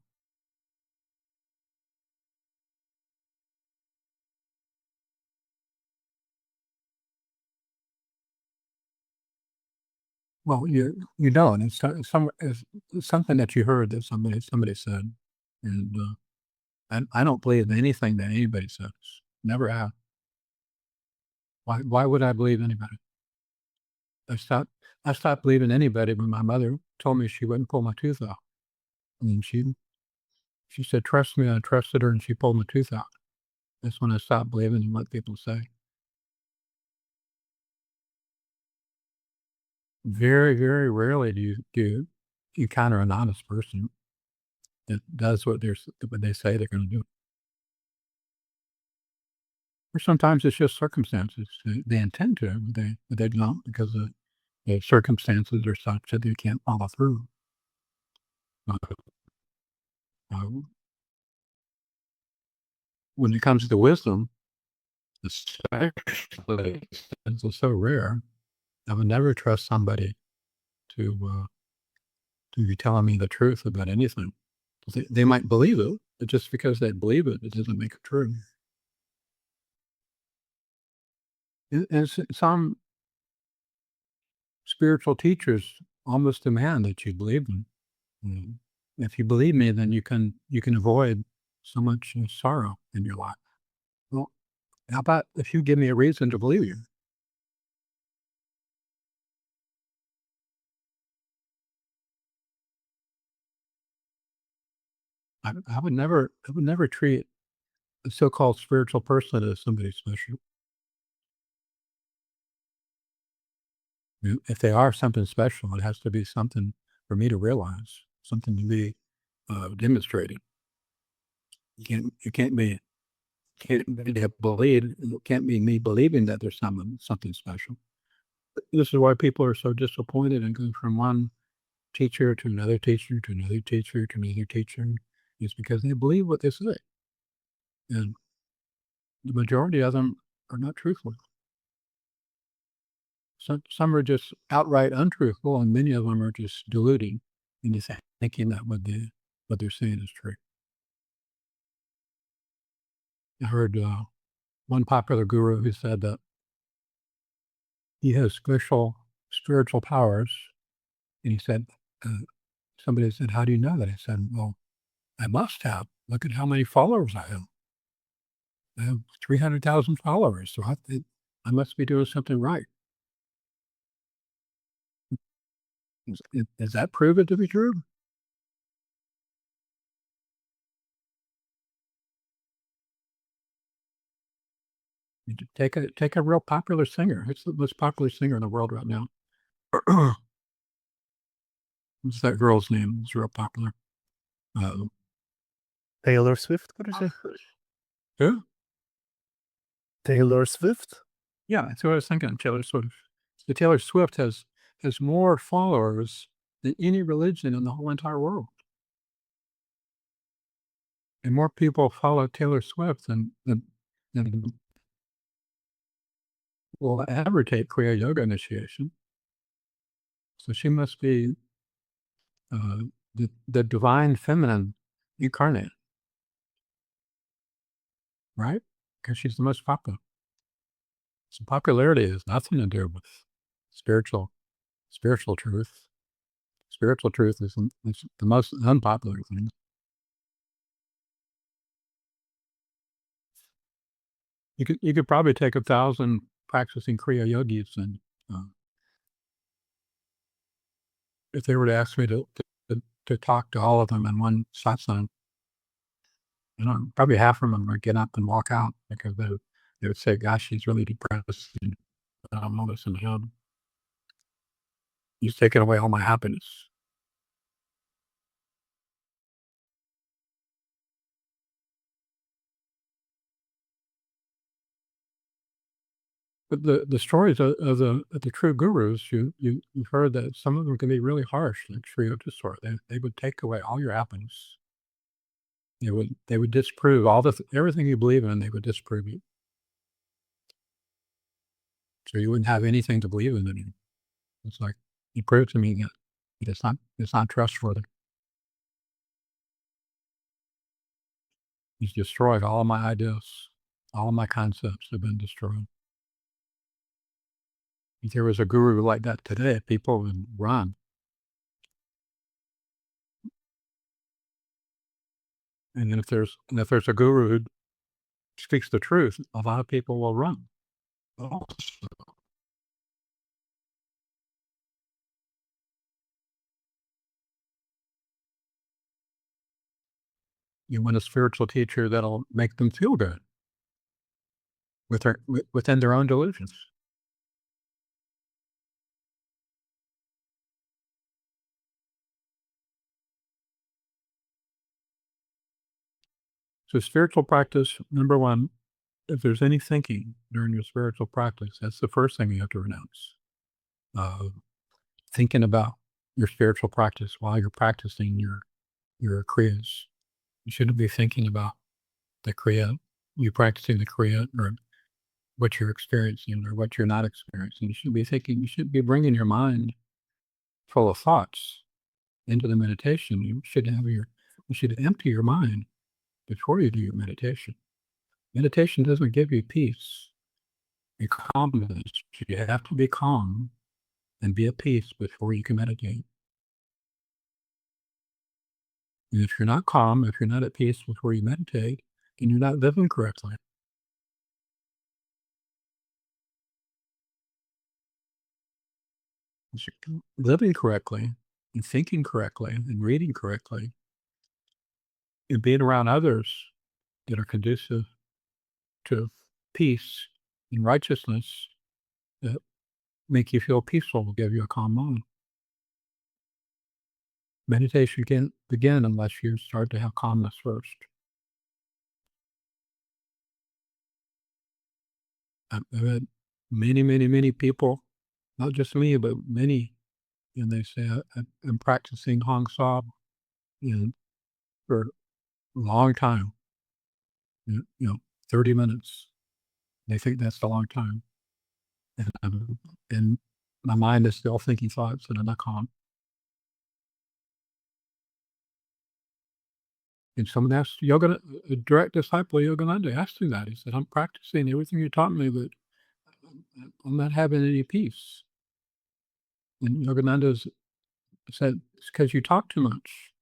Well, you don't. It's something that you heard that somebody said, and I don't believe anything that anybody says. Never have. Why would I believe anybody? I stopped I stopped believing anybody when my mother told me she wouldn't pull my tooth out. And she said, "Trust me," and I trusted her, and she pulled my tooth out. That's when I stopped believing in what people say. Very, very rarely do you encounter an honest person that does what they say they're gonna do. Or sometimes it's just circumstances. They intend to, but they don't because the circumstances are such that they can't follow through. Uh, uh, when it comes to wisdom, especially since it's so rare, I would never trust somebody to to be telling me the truth about anything. They might believe it, but just because they believe it, it doesn't make it true. And some spiritual teachers almost demand that you believe them. Mm. If you believe me, then you can avoid so much sorrow in your life. Well, how about if you give me a reason to believe you? I would never treat a so-called spiritual person as somebody special. If they are something special, it has to be something for me to realize, something to be demonstrated. It can't be me believing that there's something special. This is why people are so disappointed and go from one teacher to another teacher to another teacher to another teacher. Is because they believe what they say, and the majority of them are not truthful. Some are just outright untruthful, and many of them are just deluding into thinking that what they're saying is true. I heard one popular guru who said that he has special spiritual powers, and he said, uh, somebody said, "How do you know that?" He said, "Well, I must have. Look at how many followers I have. I have 300,000 followers, so I must be doing something right." Does that prove it to be true? Take a real popular singer. It's the most popular singer in the world right now. What's that girl's name? It's real popular. Uh, Taylor Swift, Guruji? who? Taylor Swift? Yeah, that's what I was thinking. Taylor Swift. The Taylor Swift has more followers than any religion in the whole entire world, and more people follow Taylor Swift than will ever take Kriya Yoga initiation. So she must be uh, the divine feminine incarnate, right? Because she's the most popular. So popularity has nothing to do with spiritual spiritual truth. Spiritual truth is the most unpopular thing. You could probably take 1,000 practicing kriya yogis, and if they were to ask me to talk to all of them in one satsang, probably half of them would get up and walk out because they would say, "Gosh, he's really depressed, and I'm not listening to him. He's taking away all my happiness." But the stories of the true gurus, you've heard that some of them can be really harsh, like Sri Yukteswar. They would take away all your happiness. They would disprove everything you believe in. They would disprove you, so you wouldn't have anything to believe in anymore. It's like, you prove to me that it's not trustworthy. He's destroyed all my ideas. All my concepts have been destroyed. If there was a guru like that today, people would run. And if there's a guru who speaks the truth, a lot of people will run. Oh, you want a spiritual teacher that'll make them feel good within their own delusions. So spiritual practice, number one, if there's any thinking during your spiritual practice, that's the first thing you have to renounce. Thinking about your spiritual practice while you're practicing your kriyas. You shouldn't be thinking about the kriya, you practicing the kriya, or what you're experiencing or what you're not experiencing. You should be bringing your mind full of thoughts into the meditation. You should empty your mind before you do your meditation. Meditation doesn't give you peace and calmness. You have to be calm and be at peace before you can meditate. And if you're not calm, if you're not at peace before you meditate, then you're not living correctly. If you're living correctly and thinking correctly and reading correctly and being around others that are conducive to peace and righteousness, that make you feel peaceful, will give you a calm mind. Meditation can't begin unless you start to have calmness first. I've had many, many, many people, not just me, but many, and they say, I'm practicing Hong Sa and for a long time, 30 minutes. They think that's a long time. And my mind is still thinking thoughts and I'm not calm. And someone asked a direct disciple of Yogananda asked me that. He said, I'm practicing everything you taught me, but I'm not having any peace. And Yogananda said, it's because you talk too much.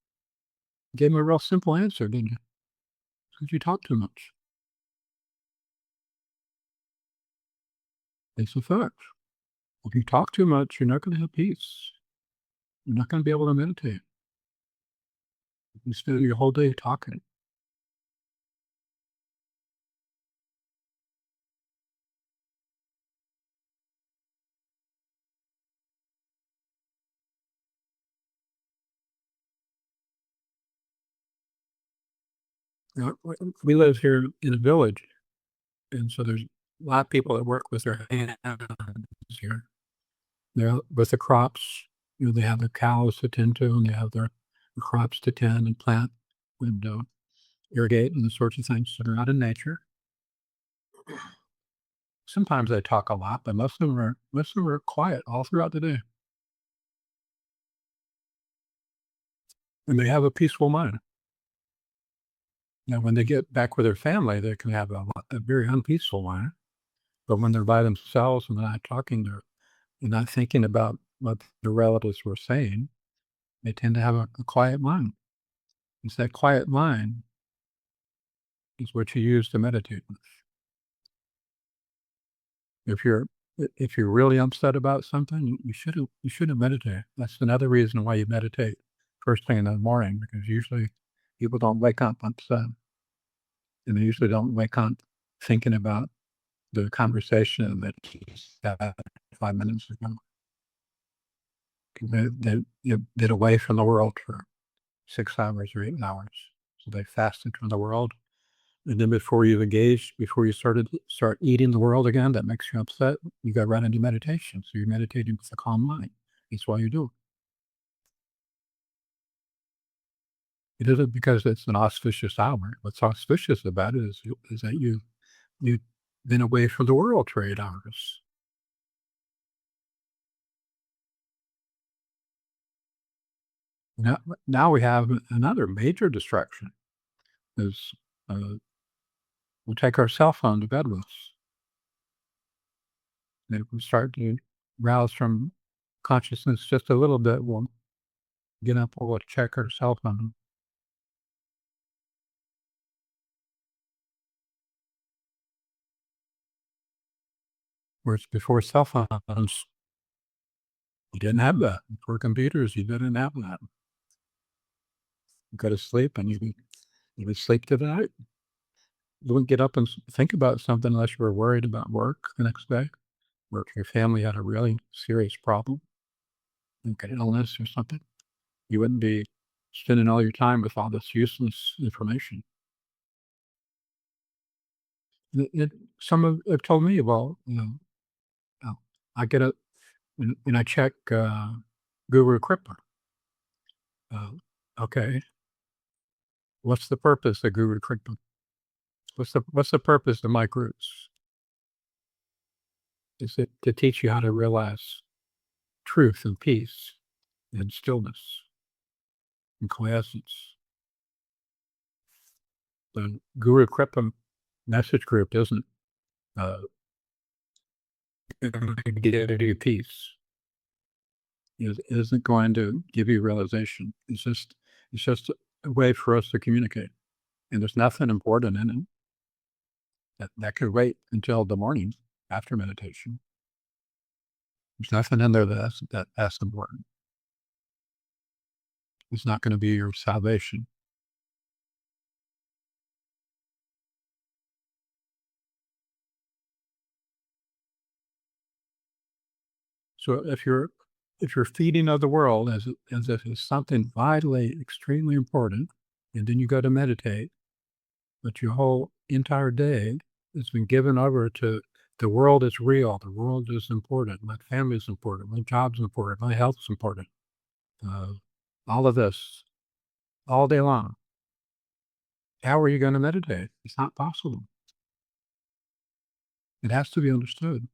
Gave him a real simple answer, didn't you? It's because you talk too much. It's a fact. If you talk too much, you're not going to have peace. You're not going to be able to meditate. You spend your whole day talking. We live here in a village, and so there's a lot of people that work with their hands here. They're out with the crops. They have the cows to tend to, and they have their crops to tend and plant and irrigate and the sorts of things that are out in nature. Sometimes they talk a lot, but most of them are quiet all throughout the day, and they have a peaceful mind. Now, when they get back with their family, they can have a very unpeaceful mind. But when they're by themselves and they're not talking, they're not thinking about what the relatives were saying. They tend to have a quiet mind. It's that quiet mind is what you use to meditate with. If you're really upset about something, you shouldn't meditate. That's another reason why you meditate first thing in the morning, because usually people don't wake up upset, and they usually don't wake up thinking about the conversation that had 5 minutes ago. They've been away from the world for 6 hours or 8 hours, so they fasted from the world. And then before you start eating the world again, that makes you upset, you got right into meditation. So you're meditating with a calm mind. That's why you do it. It isn't because it's an auspicious hour. What's auspicious about it is that you've been away from the world for 8 hours. Now we have another major distraction is we take our cell phone to bed with us. And if we start to rouse from consciousness just a little bit, we'll get up, we'll check our cell phone. Whereas before cell phones, you didn't have that. Before computers, you didn't have that. You go to sleep and you would sleep to the night. You wouldn't get up and think about something unless you were worried about work the next day, or if your family had a really serious problem, like an illness or something. You wouldn't be spending all your time with all this useless information. Some have told me, well, oh, I get it, and I check Guru Kripa. Okay, what's the purpose of Guru Kripa? What's the purpose of my groups? Is it to teach you how to realize truth and peace and stillness and quiescence? The Guru Kripa message group isn't give you peace. It isn't going to give you realization. It's just a way for us to communicate, and there's nothing important in it. That could wait until the morning after meditation. There's nothing in there that's important. It's not going to be your salvation. So if you're feeding of the world as if it's something vitally, extremely important, and then you go to meditate, but your whole entire day has been given over to the world is real, the world is important, my family is important, my job's important, my health is important, all of this, all day long. How are you going to meditate? It's not possible. It has to be understood.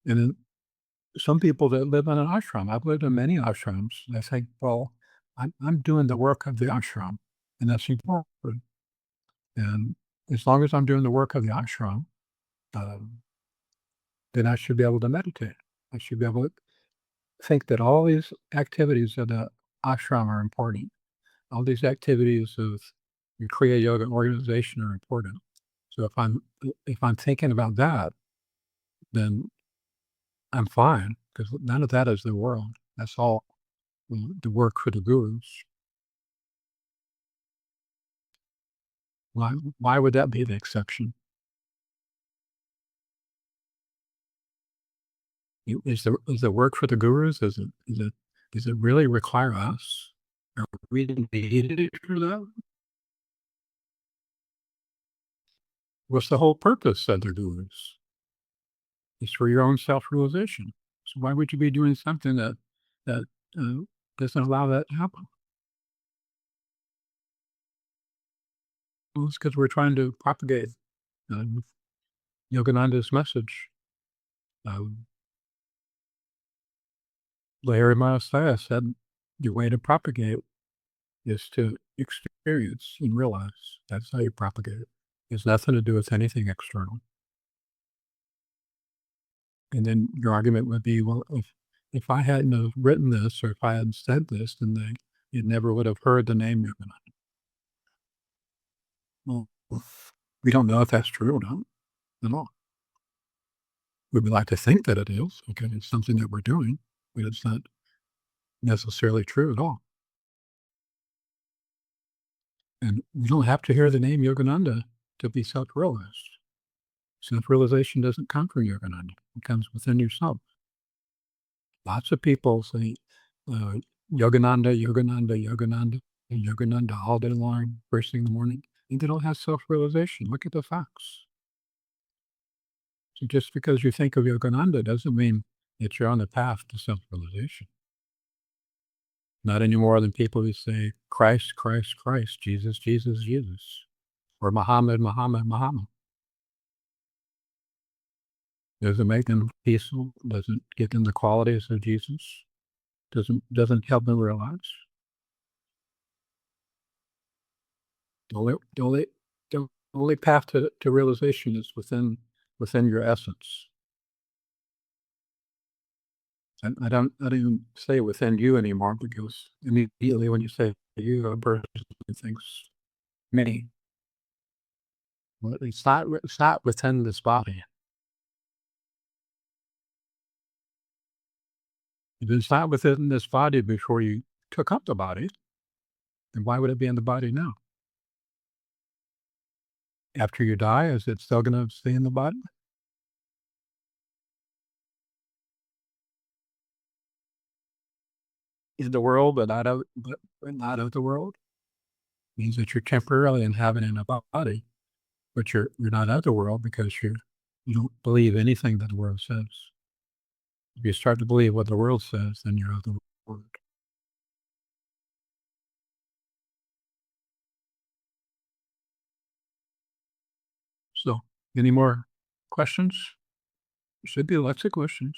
And then some people that live in an ashram, I've lived in many ashrams, they think, well, I'm doing the work of the ashram, and that's important. And as long as I'm doing the work of the ashram, then I should be able to meditate. I should be able to think that all these activities of the ashram are important. All these activities of your kriya yoga organization are important. So if I'm thinking about that, then I'm fine, because none of that is the world. That's all the work for the gurus. Why would that be the exception? Is the work for the gurus? Does it really require us? Are we needed for that? What's the whole purpose of the gurus? It's for your own self-realization. So why would you be doing something that uh, doesn't allow that to happen? Well, it's because we're trying to propagate Yogananda's message. Larry Mahasaya said, your way to propagate is to experience and realize. That's how you propagate it. It has nothing to do with anything external. And then your argument would be, well, if I hadn't have written this, or if I hadn't said this, then you never would have heard the name Yogananda. Well, we don't know if that's true or not at all. We would like to think that it is, okay, it's something that we're doing, but it's not necessarily true at all. And you don't have to hear the name Yogananda to be self-realized. Self-realization doesn't come from Yogananda. It comes within yourself. Lots of people say, Yogananda, Yogananda, Yogananda, and Yogananda all day long, first thing in the morning, and they don't have self-realization. Look at the facts. So just because you think of Yogananda doesn't mean that you're on the path to self-realization. Not any more than people who say, Christ, Christ, Christ, Jesus, Jesus, Jesus, or Muhammad, Muhammad, Muhammad. Doesn't make them peaceful, doesn't give them the qualities of Jesus, doesn't help them realize. The only path to realization is within your essence. And I don't even say within you anymore, because immediately when you say you, a person thinks me. Well, it's not within this body. If it's not within this body before you took up the body, then why would it be in the body now? After you die, is it still going to stay in the body? In the world, but not of the world, means that you're temporarily inhabiting a body, but you're not of the world, because you don't believe anything that the world says. If you start to believe what the world says, then you're of the world. So, any more questions? Should be lots of questions.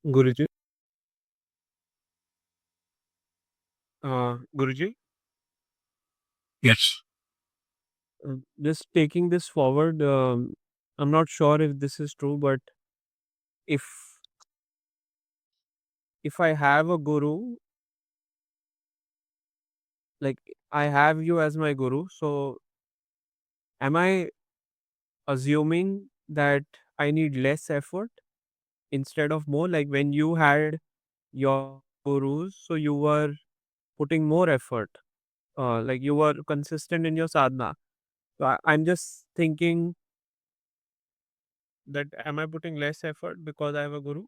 Guruji. Guruji, Yes. just taking this forward, I'm not sure if this is true, but if I have a guru, like I have you as my guru, so am I assuming that I need less effort instead of more? Like when you had your gurus, so you were putting more effort, like you were consistent in your sadhana. So I'm just thinking that am I putting less effort because I have a guru?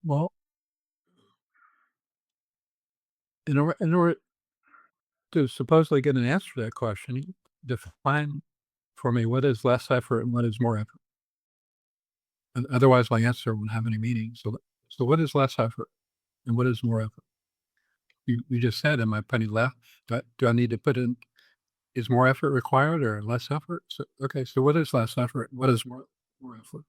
Well, in order to supposedly get an answer to that question, you define for me what is less effort and what is more effort. And otherwise, my answer won't have any meaning. So what is less effort and what is more effort? You just said, am I putting less? Do I need to put in? Is more effort required or less effort? So okay, so what is less effort? What is more effort?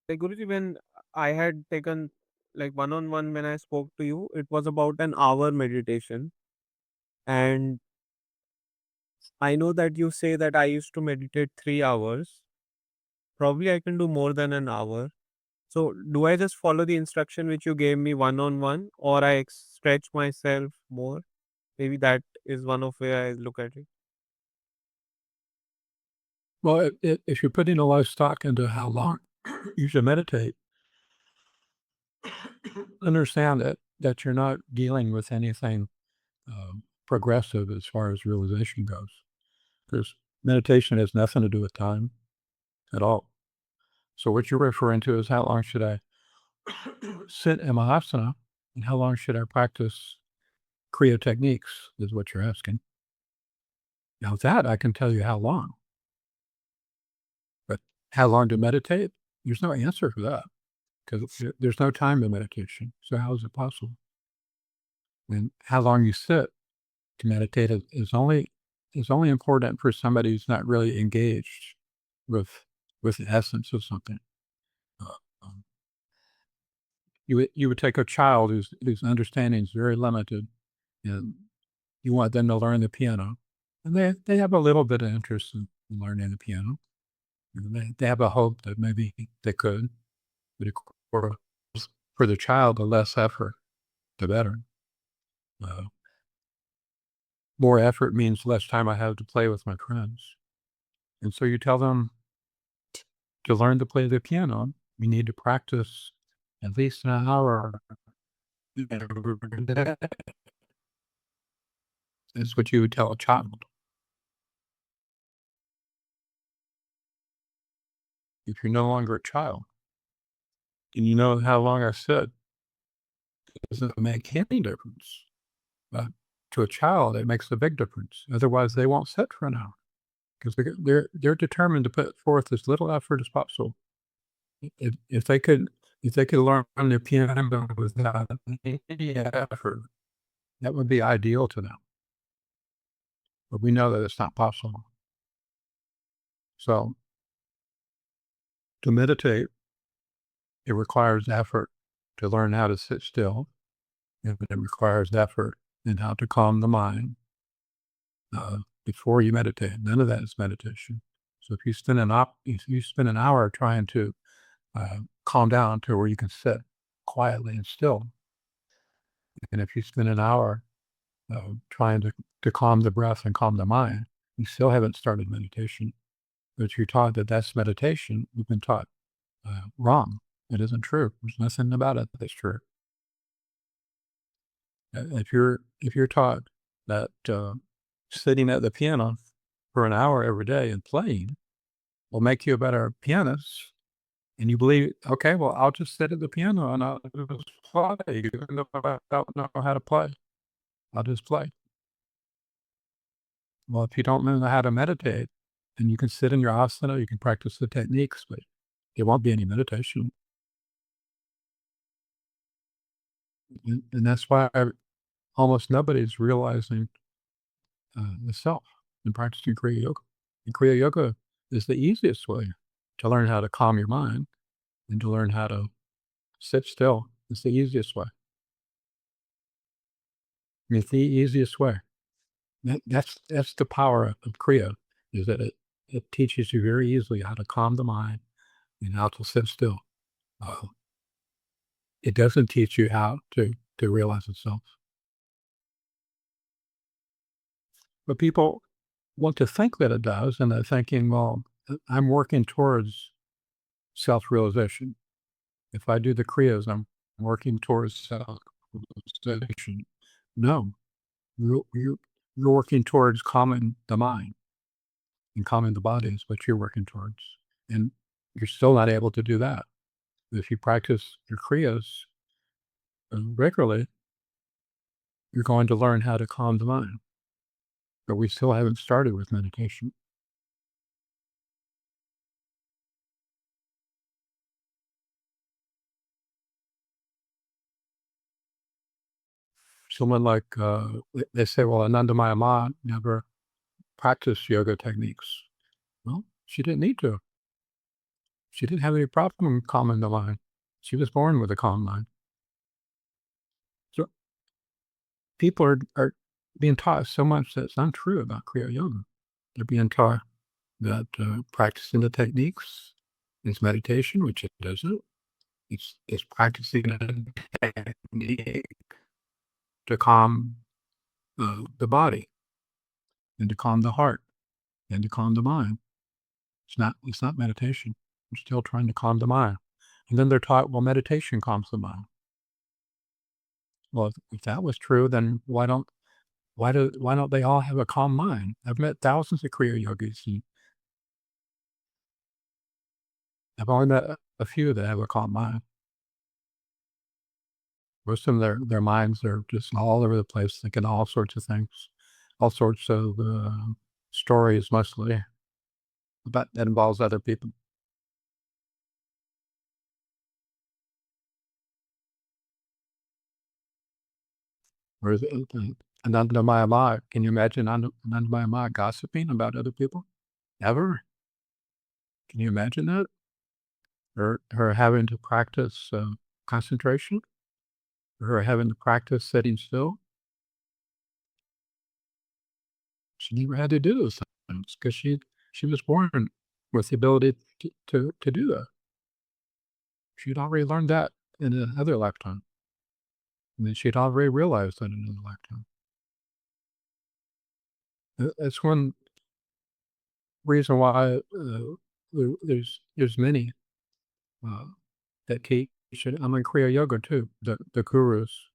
Like Guruji, when I had taken like one-on-one, when I spoke to you, it was about an hour meditation. And I know that you say that I used to meditate 3 hours. Probably I can do more than an hour. So do I just follow the instruction which you gave me one-on-one, or I stretch myself more? Maybe that is one of where I look at it. Well, if you're putting a lot of stock into how long you should meditate, understand that you're not dealing with anything progressive as far as realization goes. Because meditation has nothing to do with time at all. So what you're referring to is how long should I sit in mahasana, and how long should I practice kriya techniques, is what you're asking. Now that I can tell you how long. But how long to meditate? There's no answer for that, because there's no time in meditation. So how is it possible? And how long you sit to meditate is only important for somebody who's not really engaged with the essence of something. you would take a child whose understanding is very limited, and you want them to learn the piano, and they have a little bit of interest in learning the piano. And they have a hope that maybe they could, but of course, for the child, the less effort, the better. More effort means less time I have to play with my friends. And so you tell them to learn to play the piano, you need to practice at least an hour. That's what you would tell a child. If you're no longer a child, and you know how long I sit, it doesn't make any difference. But to a child, it makes a big difference. Otherwise, they won't sit for an hour because they're determined to put forth as little effort as possible. If they could learn the piano without any effort, that would be ideal to them. But we know that it's not possible. So to meditate, it requires effort to learn how to sit still. It requires effort in how to calm the mind before you meditate. None of that is meditation. So if you spend an hour trying to calm down to where you can sit quietly and still, and if you spend an hour trying to calm the breath and calm the mind, you still haven't started meditation. But if you're taught that that's meditation, you've been taught wrong. It isn't true. There's nothing about it that's true. If you're taught that sitting at the piano for an hour every day and playing will make you a better pianist, and you believe, okay, well, I'll just sit at the piano and I'll just play, even though I don't know how to play. I'll just play. Well, if you don't know how to meditate, then you can sit in your asana, you can practice the techniques, but it won't be any meditation. And that's why almost nobody's realizing the self in practicing Kriya Yoga. And Kriya Yoga is the easiest way to learn how to calm your mind and to learn how to sit still. It's the easiest way. It's the easiest way. That's the power of Kriya, is that it teaches you very easily how to calm the mind and how to sit still. It doesn't teach you how to realize itself. But people want to think that it does, and they're thinking, well, I'm working towards self-realization. If I do the Kriyas, I'm working towards self-realization. No, you're working towards calming the mind and calming the body is what you're working towards. And you're still not able to do that. If you practice your Kriyas regularly, you're going to learn how to calm the mind. But we still haven't started with meditation. Someone like, they say, well, Anandamaya Ma never practiced yoga techniques. Well, she didn't need to. She didn't have any problem calming the mind. She was born with a calm mind. So people are being taught so much that's untrue about Kriya Yoga. They're being taught that practicing the techniques is meditation, which it isn't. It's practicing a technique to calm the body and to calm the heart and to calm the mind. It's not meditation. We're still trying to calm the mind. And then they're taught, well, meditation calms the mind. Well, if that was true, then why don't they all have a calm mind? I've met thousands of Kriya yogis, and I've only met a few that have a calm mind. Most of them, their minds are just all over the place, thinking all sorts of things, all sorts of stories, mostly that involves other people. Whereas Anandamaya Ma, can you imagine Anandamaya Ma gossiping about other people? Ever? Can you imagine that? Or her having to practice concentration, for her having to practice sitting still. She never had to do those things because she was born with the ability to do that. She'd already learned that in another lifetime. And then she'd already realized that in another lifetime. That's one reason why there's many that teach. I'm in Kriya Yoga too. The gurus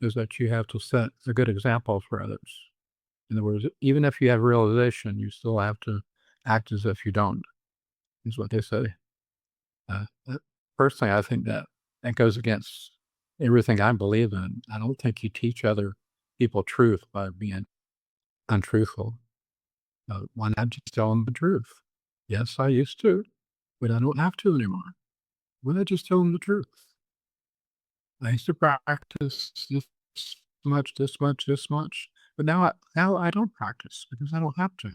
is that you have to set a good example for others. In other words, even if you have realization, you still have to act as if you don't. Is what they say. Personally, I think that goes against everything I believe in. I don't think you teach other people truth by being untruthful. Why not just tell them the truth? Yes, I used to, but I don't have to anymore. Why not just tell them the truth? I used to practice this much, but now I don't practice because I don't have to.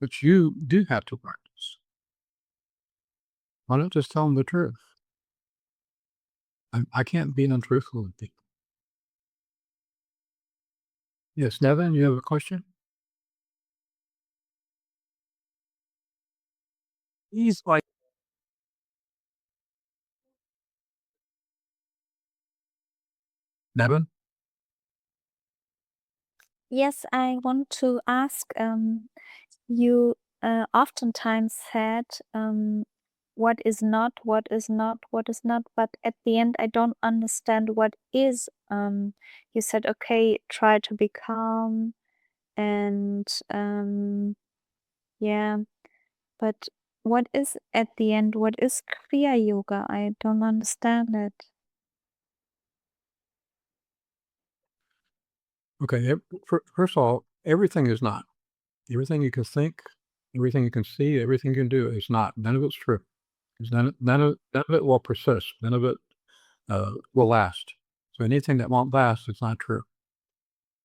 But you do have to practice. Why not just tell them the truth? I can't be untruthful with people. Yes, Nevin, you have a question? He's like, Nevin? Yes, I want to ask, you oftentimes said, what is not, what is not, what is not, but at the end, I don't understand what is. You said, okay, try to be calm, and yeah, but what is at the end? What is Kriya Yoga? I don't understand it. Okay, first of all, everything is not. Everything you can think, everything you can see, everything you can do is not. None of it's true. 'Cause none of it will persist. None of it will last. So anything that won't last is not true.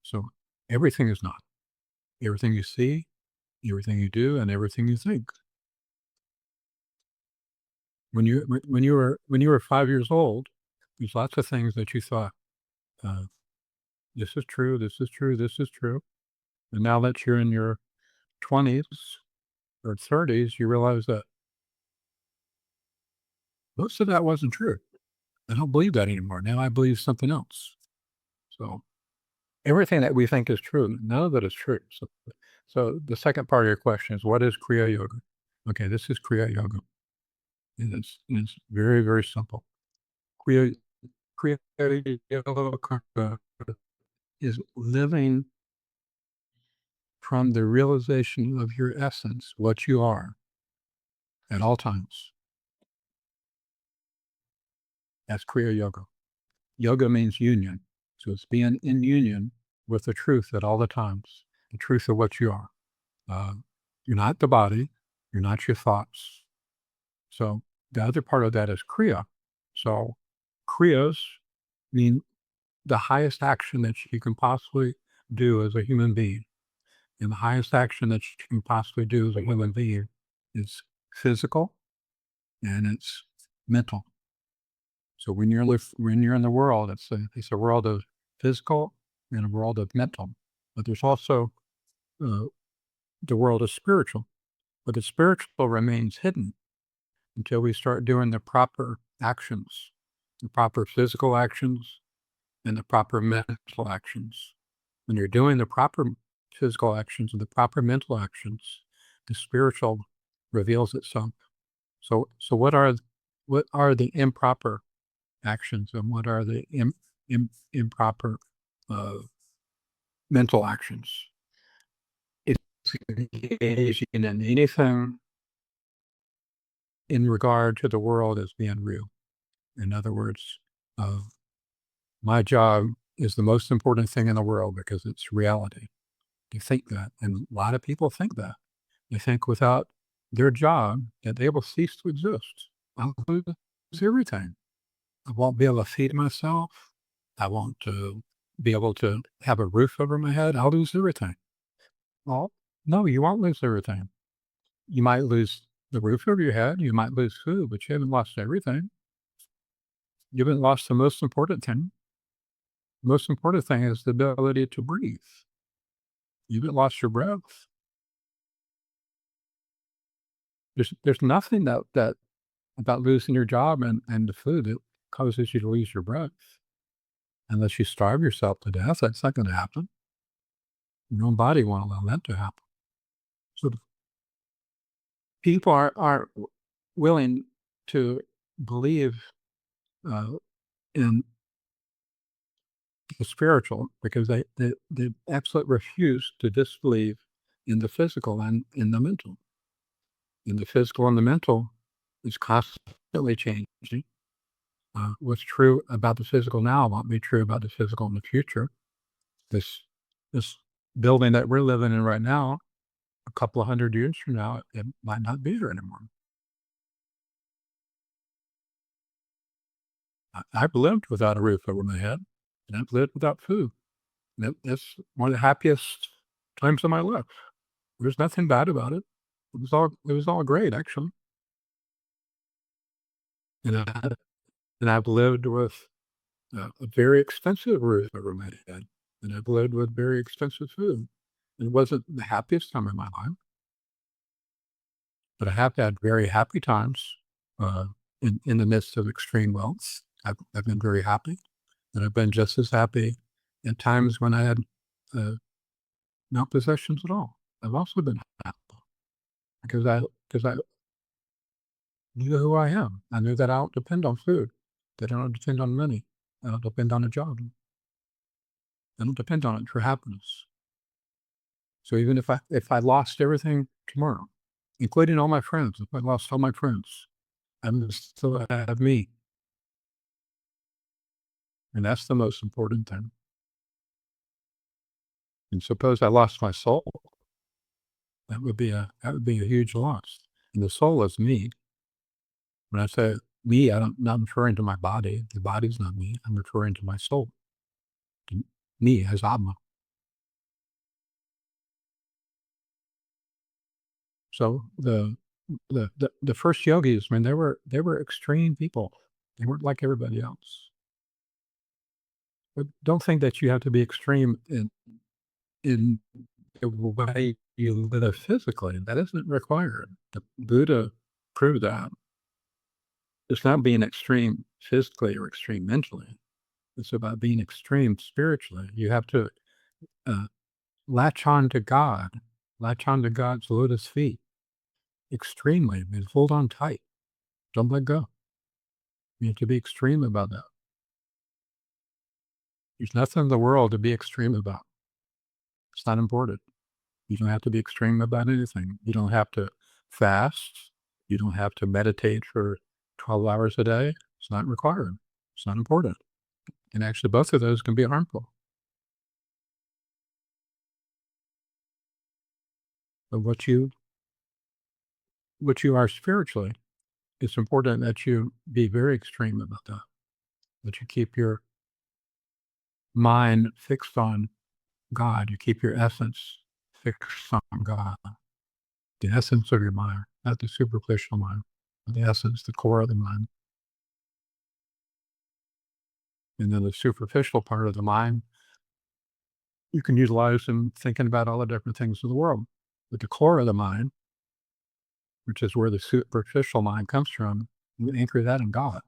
So everything is not. Everything you see, everything you do, and everything you think. When you were 5 years old, there's lots of things that you thought, uh, this is true, this is true, this is true. And now that you're in your 20s or 30s, you realize that most of that wasn't true. I don't believe that anymore. Now I believe something else. So everything that we think is true, none of it is true. So the second part of your question is, what is Kriya Yoga? Okay, this is Kriya Yoga. It's very, very simple. Kriya Yoga is living from the realization of your essence, what you are, at all times. That's Kriya Yoga. Yoga means union. So it's being in union with the truth at all the times, the truth of what you are. You're not the body, you're not your thoughts. So the other part of that is Kriya. So Kriyas mean the highest action that you can possibly do as a human being. And the highest action that you can possibly do as a human being is physical and it's mental. So when you're in the world, it's a world of physical and a world of mental. But there's also the world of spiritual. But the spiritual remains hidden until we start doing the proper actions, the proper physical actions and the proper mental actions. When you're doing the proper physical actions and the proper mental actions, the spiritual reveals itself. So what are the improper actions and what are the improper mental actions? It's engaging in anything in regard to the world as being real. In other words, my job is the most important thing in the world because it's reality. You think that, and a lot of people think that. They think without their job that they will cease to exist. I'll lose everything. I won't be able to feed myself. I won't be able to have a roof over my head. I'll lose everything. Well, no, you won't lose everything. You might lose the roof over your head. You might lose food, but you haven't lost everything. You haven't lost the most important thing. The most important thing is the ability to breathe. You haven't lost your breath. There's nothing that about losing your job and the food that causes you to lose your breath. Unless you starve yourself to death, that's not going to happen. Your own body won't allow that to happen. So people are willing to believe in the spiritual because they absolutely refuse to disbelieve in the physical and in the mental. In the physical and the mental is constantly changing. What's true about the physical now won't be true about the physical in the future. This building that we're living in right now, a couple of 100 years from now, it might not be there anymore. I've lived without a roof over my head, and I've lived without food. That's one of the happiest times of my life. There's nothing bad about it. It was all great, actually. And I've lived with a very expensive roof over my head, and I've lived with very expensive food. It wasn't the happiest time of my life, but I have had very happy times in the midst of extreme wealth. I've been very happy, and I've been just as happy at times when I had no possessions at all. I've also been happy because I knew who I am. I knew that I don't depend on food, that I don't depend on money, I don't depend on a job. I don't depend on it for happiness. So even if I lost everything tomorrow, including all my friends, if I lost all my friends, I'm still have me. And that's the most important thing. And suppose I lost my soul, that would be a huge loss. And the soul is me. When I say me, I'm not referring to my body. The body's not me. I'm referring to my soul. To me as Atma. So the first yogis, I mean, they were extreme people. They weren't like everybody else. But don't think that you have to be extreme in the way you live physically. That isn't required. The Buddha proved that. It's not being extreme physically or extreme mentally. It's about being extreme spiritually. You have to latch on to God, latch on to God's lotus feet extremely. I mean, hold on tight. Don't let go. You have to be extreme about that. There's nothing in the world to be extreme about. It's not important. You don't have to be extreme about anything. You don't have to fast. You don't have to meditate for 12 hours a day. It's not required. It's not important. And actually, both of those can be harmful. But what you are spiritually, it's important that you be very extreme about that. That you keep your mind fixed on God. You keep your essence fixed on God. The essence of your mind, not the superficial mind, but the essence, the core of the mind. And then the superficial part of the mind, you can utilize in thinking about all the different things in the world. But the core of the mind, which is where the superficial mind comes from, you anchor that in God.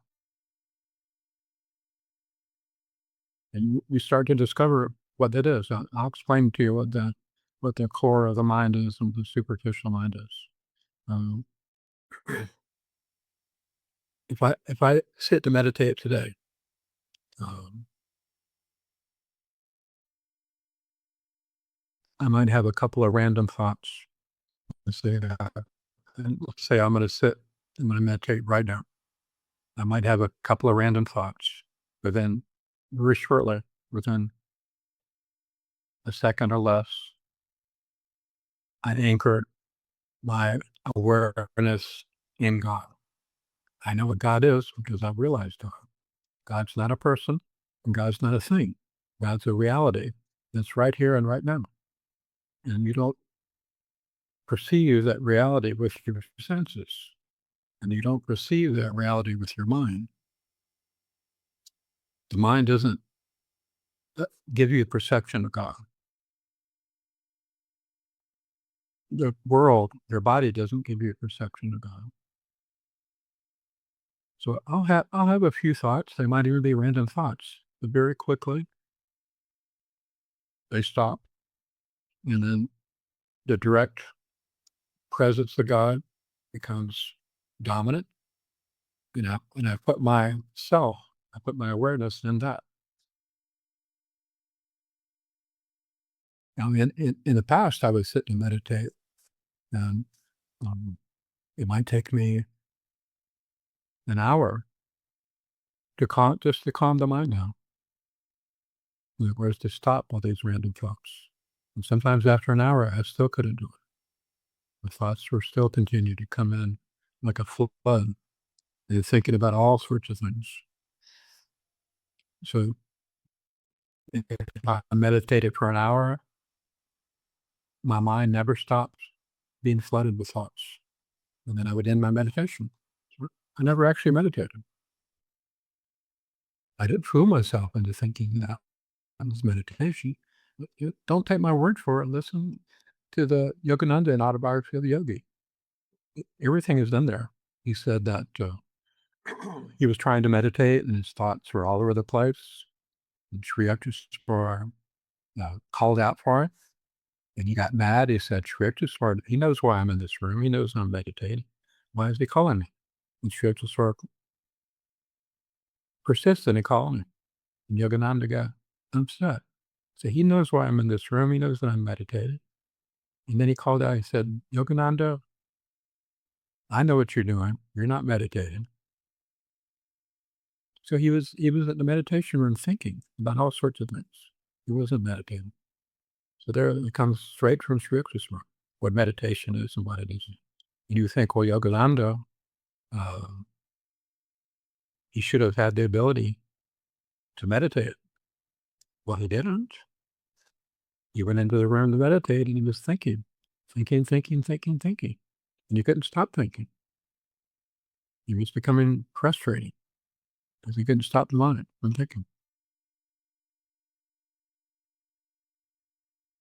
And you start to discover what that is. I'll explain to you what the core of the mind is and the superficial mind is. Um, if I sit to meditate today, I might have a couple of random thoughts. Let's say I'm going to sit, I'm going to meditate right now. I might have a couple of random thoughts, but then very shortly, within a second or less, I anchor my awareness in God. I know what God is because I've realized God. God's not a person and God's not a thing. God's a reality that's right here and right now. And you don't perceive that reality with your senses. And you don't perceive that reality with your mind. The mind doesn't give you a perception of God. The world, your body doesn't give you a perception of God. So I'll have a few thoughts. They might even be random thoughts, but very quickly they stop, and then the direct presence of God becomes dominant. And I put my awareness in that. Now, in the past, I would sit and meditate, and it might take me an hour to calm the mind down. Whereas to stop all these random thoughts. And sometimes after an hour, I still couldn't do it. The thoughts were still continuing to come in like a flood. They're thinking about all sorts of things. So if I meditated for an hour, my mind never stopped being flooded with thoughts. And then I would end my meditation. I never actually meditated. I didn't fool myself into thinking that was meditation. Don't take my word for it. Listen to the Yogananda and Autobiography of the Yogi. Everything is in there. He said that he was trying to meditate and his thoughts were all over the place. And Sri Yukteswar called out for him. And he got mad. He said, Sri Yukteswar, he knows why I'm in this room. He knows I'm meditating. Why is he calling me? And Sri Yukteswar persisted in calling him. And Yogananda got upset. So he knows why I'm in this room. He knows that I'm meditating. And then he called out. He said, Yogananda, I know what you're doing. You're not meditating. So he was at the meditation room thinking about all sorts of things. He wasn't meditating. So there it comes straight from Sri Yukteswar, what meditation is and what it isn't. And you think, well, Yogananda, he should have had the ability to meditate. Well, he didn't. He went into the room to meditate and he was thinking. And he couldn't stop thinking. He was becoming frustrating because he couldn't stop the mind from thinking.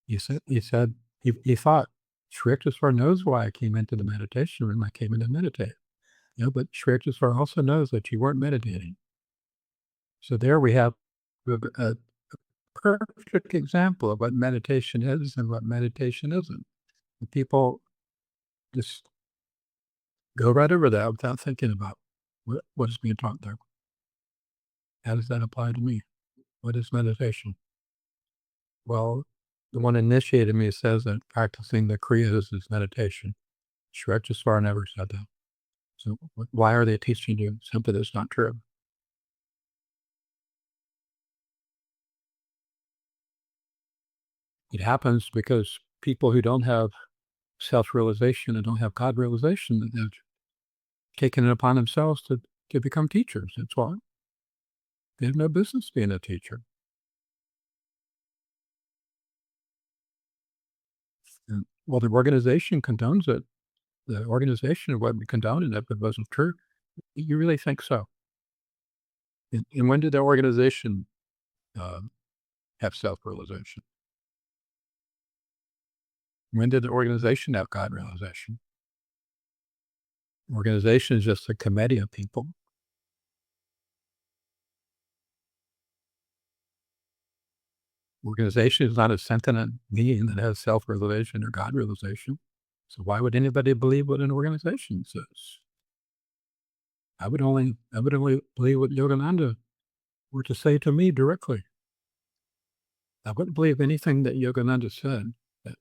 He thought, Sri Yukteswar knows why I came into the meditation room. I came in to meditate. But Sri Yukteswar also knows that you weren't meditating. So there we have a perfect example of what meditation is and what meditation isn't. And people just go right over that without thinking about what is being taught there. How does that apply to me? What is meditation? Well, the one initiated me says that practicing the kriyas is meditation. Sri Yukteswar never said that. So why are they teaching you something that's not true? It happens because people who don't have self-realization and don't have God realization have taken it upon themselves to become teachers. That's why. They have no business being a teacher. And, well, the organization condones it. The organization wouldn't condone it if it wasn't true. You really think so? And when did the organization have self-realization? When did the organization have God realization? Organization is just a committee of people. Organization is not a sentient being that has self-realization or God realization. So why would anybody believe what an organization says? I would only believe what Yogananda were to say to me directly. I wouldn't believe anything that Yogananda said that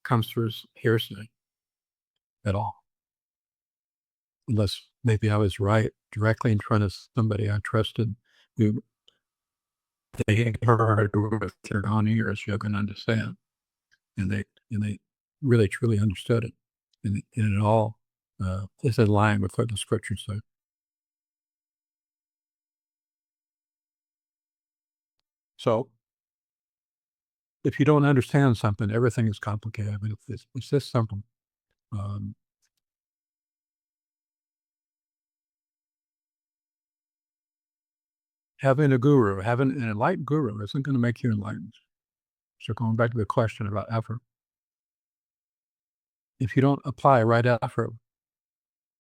comes through hearsay at all. Unless maybe I was right directly in front of somebody I trusted who they heard with their own ears Yogananda said. And they really truly understood it. And it all is in line with what the scriptures say. So if you don't understand something, everything is complicated. I mean, it's this simple. having a guru, having an enlightened guru isn't going to make you enlightened. So going back to the question about effort, if you don't apply right effort,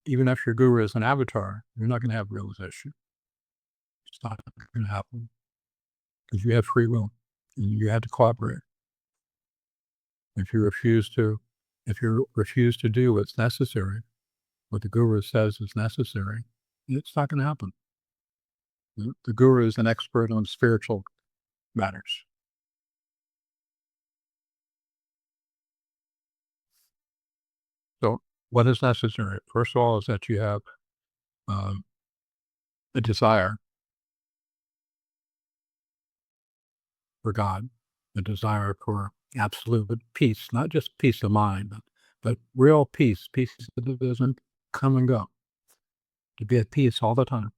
even if your guru is an avatar, you're not going to have realization. It's not going to happen because you have free will and you have to cooperate. If you refuse to do what's necessary, what the guru says is necessary, it's not going to happen. The guru is an expert on spiritual matters. So what is necessary? First of all, is that you have a desire for God, a desire for absolute peace, not just peace of mind, but real peace that doesn't come and go. To be at peace all the time.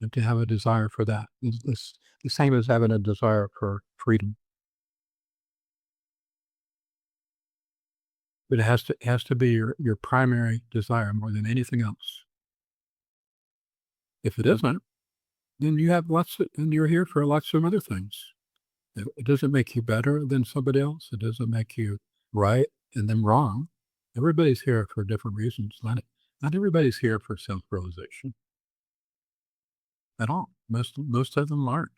And to have a desire for that. It's the same as having a desire for freedom. But it has to be your primary desire more than anything else. If it isn't, then you have and you're here for lots of other things. It doesn't make you better than somebody else. It doesn't make you right and then wrong. Everybody's here for different reasons. Not everybody's here for self-realization at all. Most of them aren't.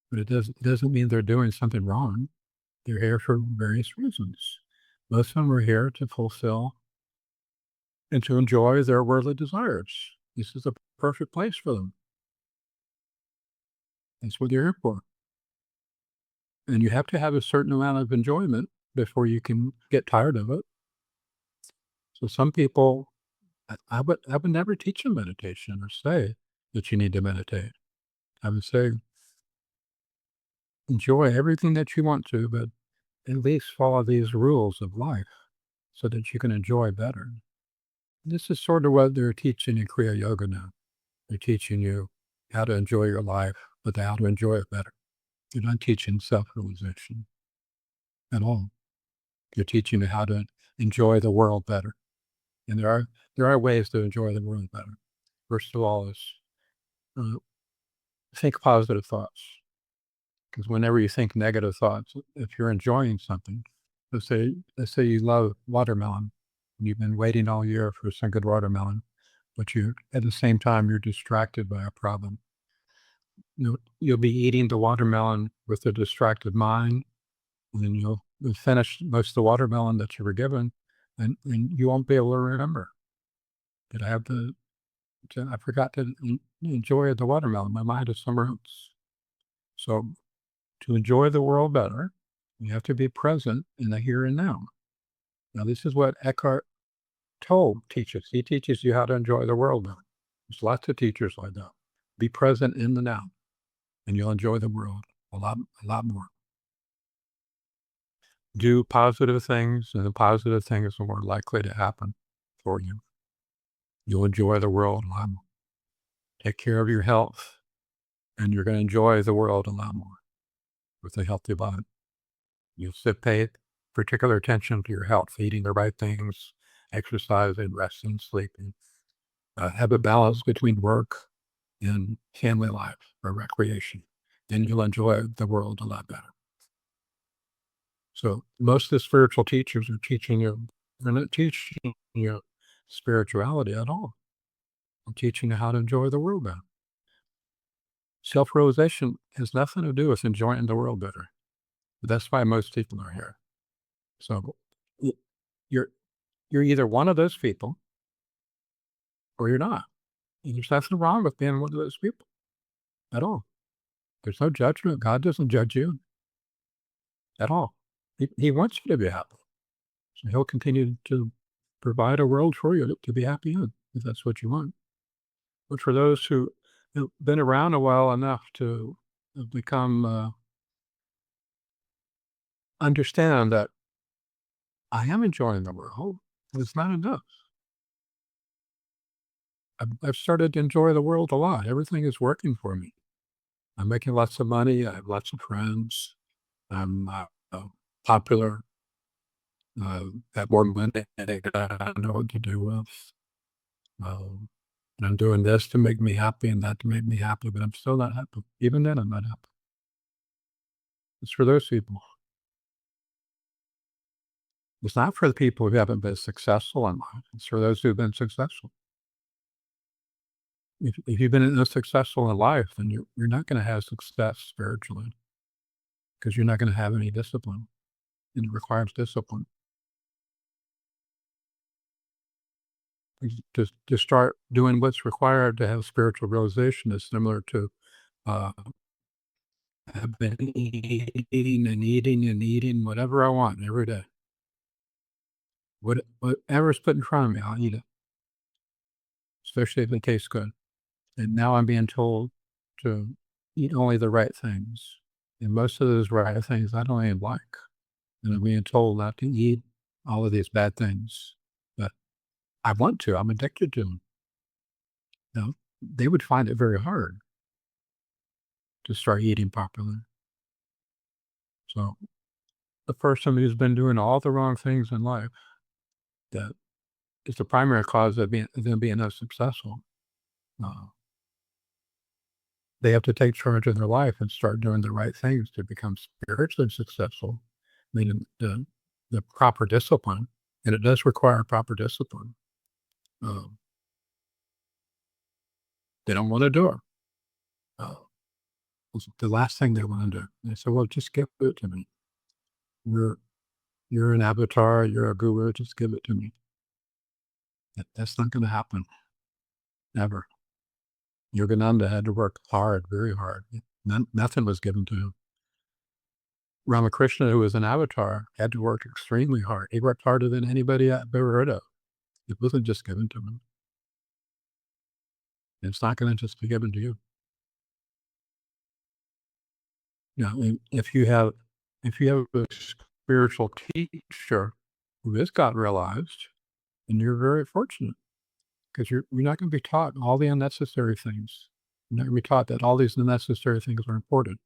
But it doesn't mean they're doing something wrong. They're here for various reasons. Most of them are here to fulfill and to enjoy their worldly desires. This is a perfect place for them. That's what they're here for. And you have to have a certain amount of enjoyment before you can get tired of it. So some people, I would never teach them meditation or say that you need to meditate. I would say, enjoy everything that you want to, but at least follow these rules of life so that you can enjoy better. This is sort of what they're teaching in Kriya Yoga now. They're teaching you how to enjoy your life, but how to enjoy it better. You're not teaching self-realization at all. You're teaching you how to enjoy the world better. And there are ways to enjoy the world better. First of all is think positive thoughts. Because whenever you think negative thoughts, if you're enjoying something, let's say you love watermelon, and you've been waiting all year for some good watermelon, but at the same time you're distracted by a problem. You'll be eating the watermelon with a distracted mind, and then you'll finish most of the watermelon that you were given, and you won't be able to remember. Did I have I forgot to enjoy the watermelon. My mind is somewhere else. So to enjoy the world better, you have to be present in the here and now. Now, this is what Eckhart Tolle teaches. He teaches you how to enjoy the world better. There's lots of teachers like that. Be present in the now, and you'll enjoy the world a lot more. Do positive things, and the positive things are more likely to happen for you. You'll enjoy the world a lot more. Take care of your health, and you're going to enjoy the world a lot more with a healthy body. You'll pay particular attention to your health, eating the right things, exercising, resting, sleeping. Have a balance between work and family life or recreation. Then you'll enjoy the world a lot better. So most of the spiritual teachers are teaching you, they're not teaching you spirituality at all. They're teaching you how to enjoy the world better. Self-realization has nothing to do with enjoying the world better. But that's why most people are here. So you're either one of those people or you're not. And there's nothing wrong with being one of those people at all. There's no judgment. God doesn't judge you at all. He wants you to be happy. So he'll continue to provide a world for you to be happy in, if that's what you want. But for those who have been around a while enough to become understand that I am enjoying the world, it's not enough. I've started to enjoy the world a lot. Everything is working for me. I'm making lots of money. I have lots of friends. I'm popular. Have more money than I know what to do with. And I'm doing this to make me happy and that to make me happy, but I'm still not happy. Even then, I'm not happy. It's for those people. It's not for the people who haven't been successful in life. It's for those who've been successful. If you've been unsuccessful in life, then you're not going to have success spiritually because you're not going to have any discipline. It requires discipline. To start doing what's required to have spiritual realization is similar to I've been eating and eating and eating whatever I want every day. Whatever's put in front of me, I'll eat it, especially if it tastes good. And now I'm being told to eat only the right things. And most of those right things I don't even like. And I'm being told not to eat all of these bad things. But I want to. I'm addicted to them. Now, they would find it very hard to start eating properly. So the person who's been doing all the wrong things in life, that is the primary cause of them being unsuccessful. They have to take charge of their life and start doing the right things to become spiritually successful. Meaning the proper discipline, and it does require proper discipline. They don't want to do it. It's the last thing they want to do. They say, "Well, just give it to me. You're an avatar. You're a guru. Just give it to me." That's not going to happen. Never. Yogananda had to work hard, very hard. Nothing was given to him. Ramakrishna, who was an avatar, had to work extremely hard. He worked harder than anybody I've ever heard of. It wasn't just given to him. It's not going to just be given to you. If you have a spiritual teacher who is God realized, then you're very fortunate, because you're not going to be taught all the unnecessary things. You're not going to be taught that all these unnecessary things are important.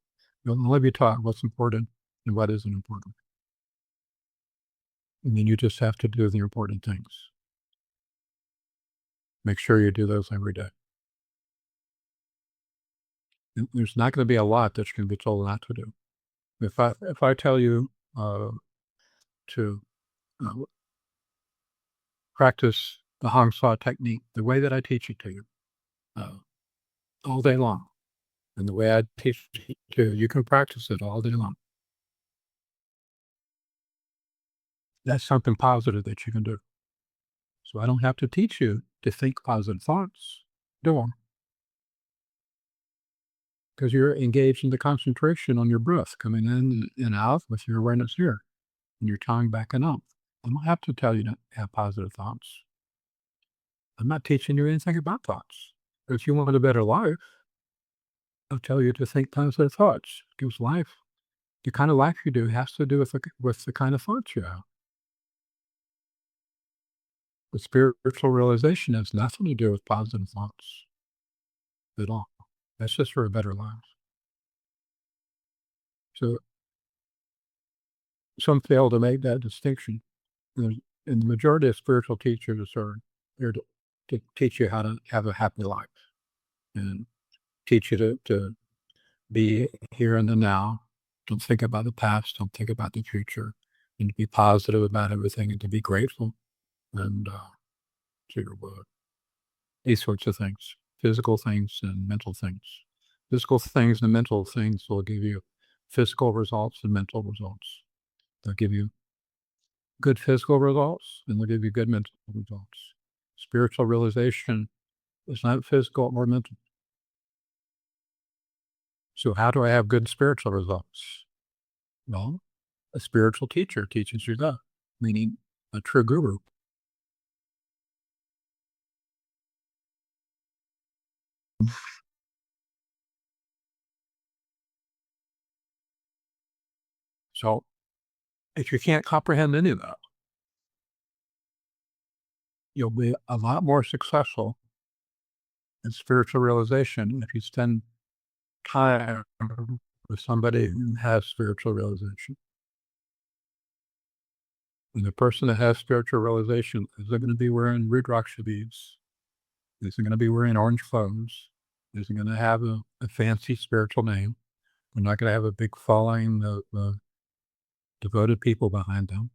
You'll only be taught what's important and what isn't important. And then you just have to do the important things. Make sure you do those every day. And there's not going to be a lot that you're going to be told not to do. If I tell you to practice the Hang Sa technique the way that I teach it to you, all day long, and the way I teach it to you, you can practice it all day long. That's something positive that you can do. So I don't have to teach you to think positive thoughts. Do them. Because you're engaged in the concentration on your breath, coming in and out with your awareness here, and your tongue backing up. I don't have to tell you to have positive thoughts. I'm not teaching you anything about thoughts. But if you want a better life, I'll tell you to think positive thoughts. Because life, the kind of life you do has to do with the kind of thoughts you have. The spiritual realization has nothing to do with positive thoughts at all. That's just for a better life. So some fail to make that distinction. And the majority of spiritual teachers are there to teach you how to have a happy life and teach you to be here in the now. Don't think about the past. Don't think about the future. And to be positive about everything and to be grateful and to your word. These sorts of things, physical things and mental things. Physical things and mental things will give you physical results and mental results. They'll give you good physical results and they'll give you good mental results. Spiritual realization is not physical or mental. So how do I have good spiritual results? Well, a spiritual teacher teaches you that, meaning a true guru. So if you can't comprehend any of that, you'll be a lot more successful in spiritual realization if you spend time with somebody who has spiritual realization. And the person that has spiritual realization is going to be wearing Rudraksha beads. isn't going to be wearing orange clothes, isn't going to have a fancy spiritual name. We're not going to have a big following of devoted people behind them.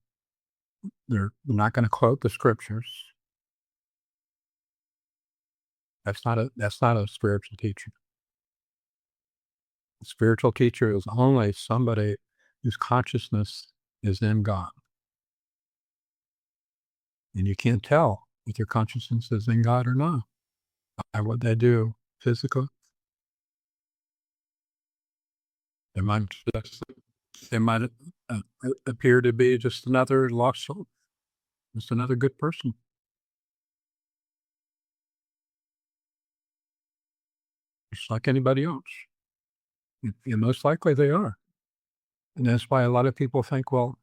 They're not going to quote the scriptures. That's not a spiritual teacher. A spiritual teacher is only somebody whose consciousness is in God. And you can't tell if their consciousness is in God or not by what they do physically. They might appear to be just another lost soul, just another good person. Just like anybody else. And most likely they are. And that's why a lot of people think, well,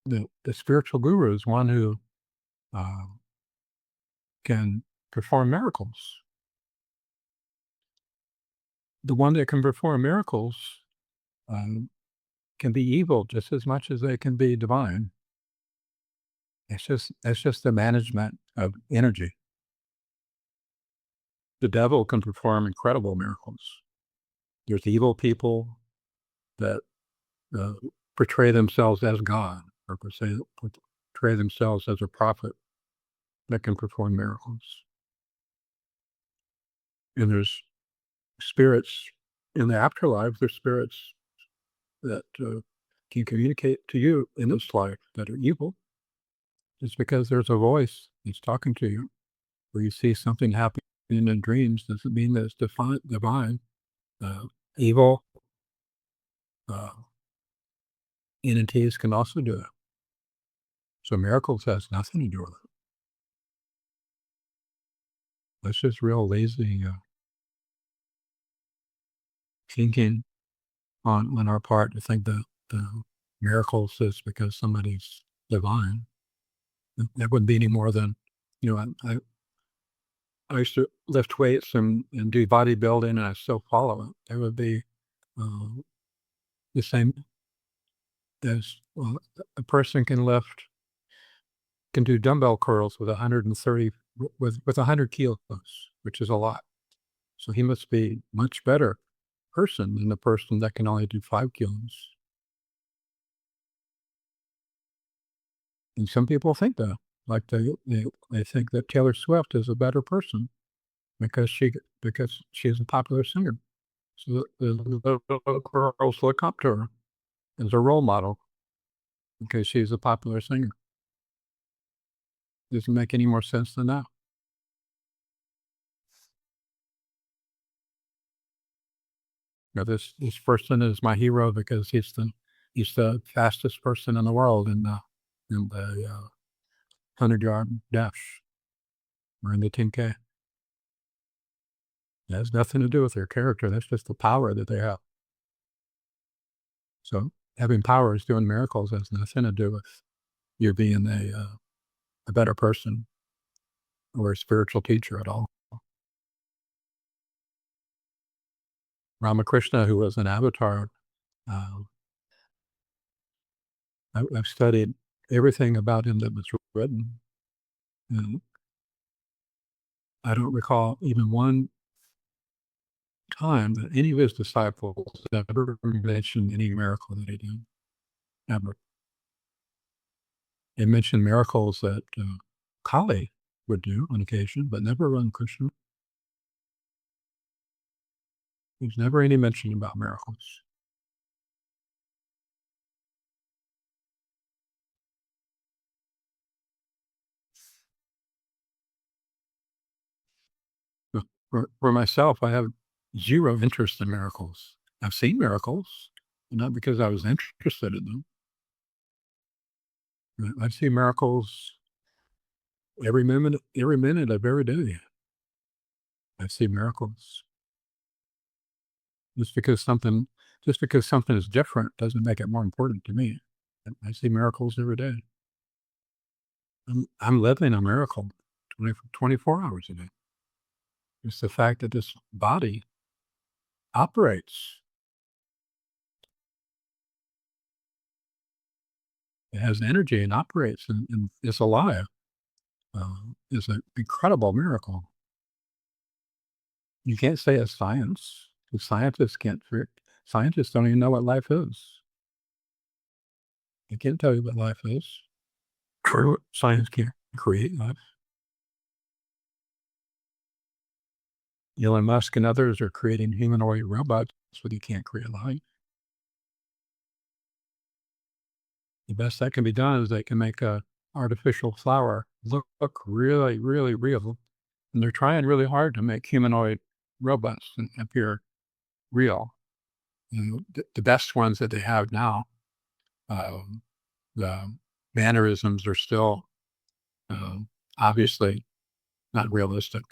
the spiritual guru is one who can perform miracles. The one that can perform miracles can be evil just as much as they can be divine. It's just the management of energy. The devil can perform incredible miracles. There's evil people that portray themselves as God, or portray themselves as a prophet that can perform miracles. And there's spirits in the afterlife. There's spirits that can communicate to you in this life that are evil. Just because there's a voice that's talking to you, or you see something happening in dreams, doesn't mean that it's divine. Evil entities can also do it. So miracles has nothing to do with it. That's just real lazy thinking on our part to think that the miracles is because somebody's divine. That wouldn't be any more than, I used to lift weights and do bodybuilding, and I still follow it. It would be the same as, well, a person can do dumbbell curls with 130 with 100 kilos, which is a lot. So he must be much better person than the person that can only do 5 kilos. And some people think that, like they think that Taylor Swift is a better person because she's a popular singer. So the little girls look up to her as a role model because she's a popular singer. Doesn't make any more sense than that. This person is my hero because he's the fastest person in the world in the 100-yard dash or in the 10K. It has nothing to do with their character. That's just the power that they have. So having powers, doing miracles, has nothing to do with you being a better person or a spiritual teacher at all. Ramakrishna, who was an avatar, I've studied everything about him that was written, and I don't recall even one time that any of his disciples ever mentioned any miracle that he did, ever. They mentioned miracles that Kali would do on occasion, but never Ramakrishna. There's never any mention about miracles. For myself, I have zero interest in miracles. I've seen miracles, but not because I was interested in them. I see miracles every minute of every day. I see miracles. Just because something is different doesn't make it more important to me. I see miracles every day. I'm living a miracle 24 hours a day. It's the fact that this body operates. It has energy and operates and is alive. Is an incredible miracle. You can't say it's science. The scientists can't. Scientists don't even know what life is. They can't tell you what life is. True, science can't create life. Elon Musk and others are creating humanoid robots, but you can't create life. The best that can be done is they can make a artificial flower look really, really real. And they're trying really hard to make humanoid robots and appear real. The best ones that they have now, the mannerisms are still obviously not realistic.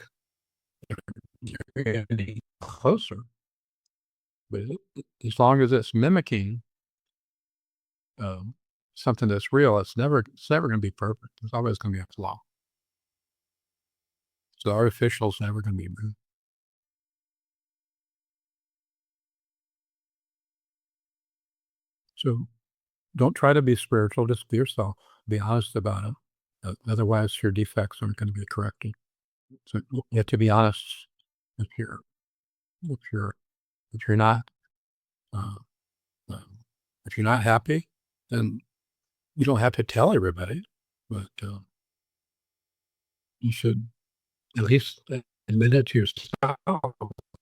They're getting closer, but as long as it's mimicking something that's real, it's never going to be perfect. There's always going to be a flaw. So artificial's never going to be real. So don't try to be spiritual. Just be yourself. Be honest about it. Otherwise, your defects aren't going to be corrected. So you have to be honest. If you're not if you're not happy, then you don't have to tell everybody, but you should at least admit it to yourself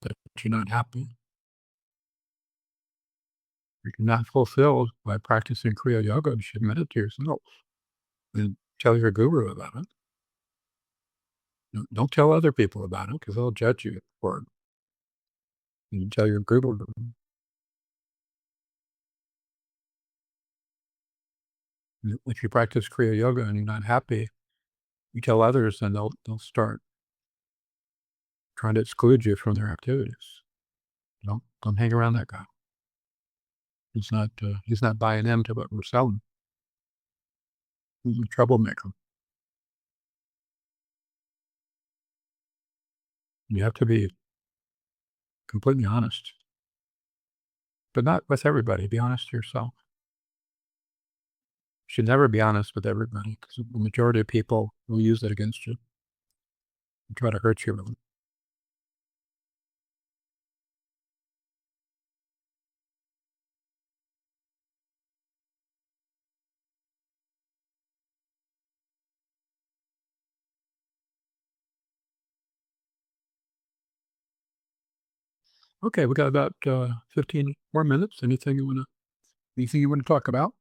that you're not happy. If you're not fulfilled by practicing Kriya Yoga, you should admit it to yourself and tell your guru about it. Don't tell other people about it because they'll judge you for it. You tell your guru. If you practice Kriya Yoga and you're not happy, you tell others, and they'll start trying to exclude you from their activities. Don't hang around that guy. He's not buying into what we're selling. He's a troublemaker. You have to be completely honest, but not with everybody. Be honest to yourself. You should never be honest with everybody because the majority of people will use it against you and try to hurt you with it. Okay, we got about 15 more minutes. Anything you want to talk about?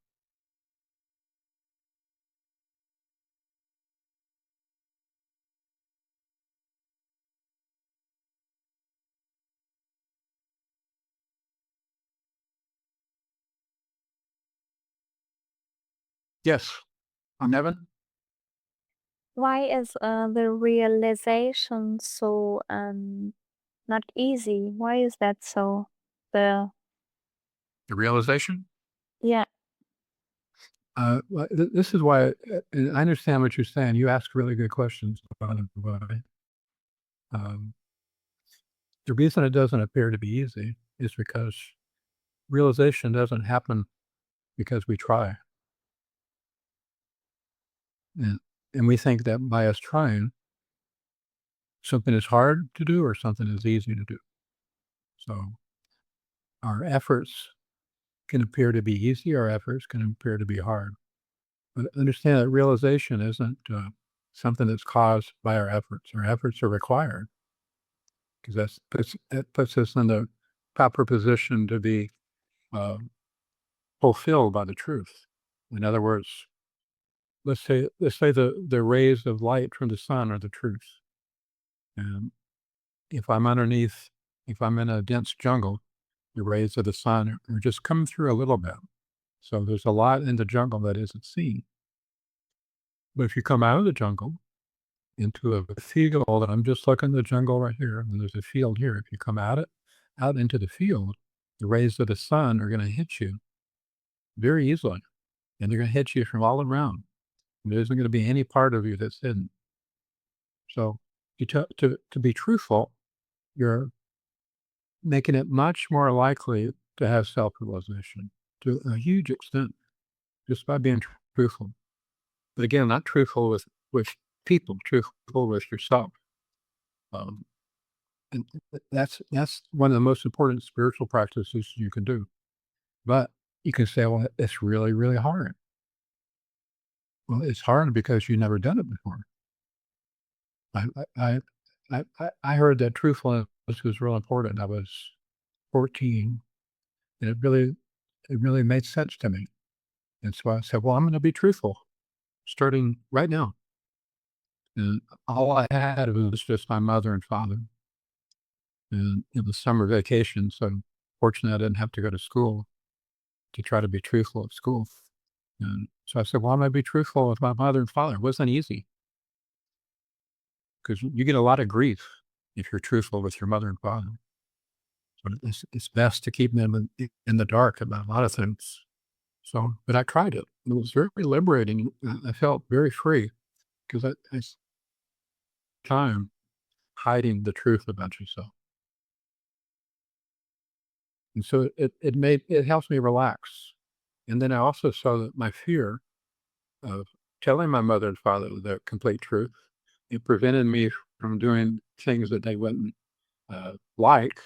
Yes, I'm Evan. Why is the realization so not easy? Why is that so? The The realization. yeah. Well, this is why and I understand what you're saying. You ask really good questions about it. The reason it doesn't appear to be easy is because realization doesn't happen because we try. And we think that by us trying, something is hard to do or something is easy to do. So our efforts can appear to be easy, our efforts can appear to be hard. But understand that realization isn't something that's caused by our efforts. Our efforts are required because that puts us in the proper position to be fulfilled by the truth. In other words, let's say the rays of light from the sun are the truth. And if I'm in a dense jungle, the rays of the sun are just coming through a little bit. So there's a lot in the jungle that isn't seen. But if you come out of the jungle into a field, and I'm just looking at the jungle right here, and there's a field here. If you come out into the field, the rays of the sun are going to hit you very easily, and they're going to hit you from all around. And there isn't going to be any part of you that's hidden. So to be truthful, you're making it much more likely to have self-realization to a huge extent just by being truthful. But again, not truthful with people, truthful with yourself. And that's one of the most important spiritual practices you can do. But you can say, well, it's really, really hard. Well, it's hard because you've never done it before. I heard that truthfulness was real important. I was 14, and it really made sense to me. And so I said, well, I'm going to be truthful starting right now. And all I had was just my mother and father. And it was summer vacation, so fortunately I didn't have to go to school to try to be truthful at school. And so I said, well, I'm going to be truthful with my mother and father. It wasn't easy because you get a lot of grief if you're truthful with your mother and father. But it's best to keep them in the dark about a lot of things. So, but I tried it. It was very liberating. I felt very free because I time hiding the truth about yourself. And so it helps me relax. And then I also saw that my fear of telling my mother and father the complete truth, it prevented me from doing things that they wouldn't like.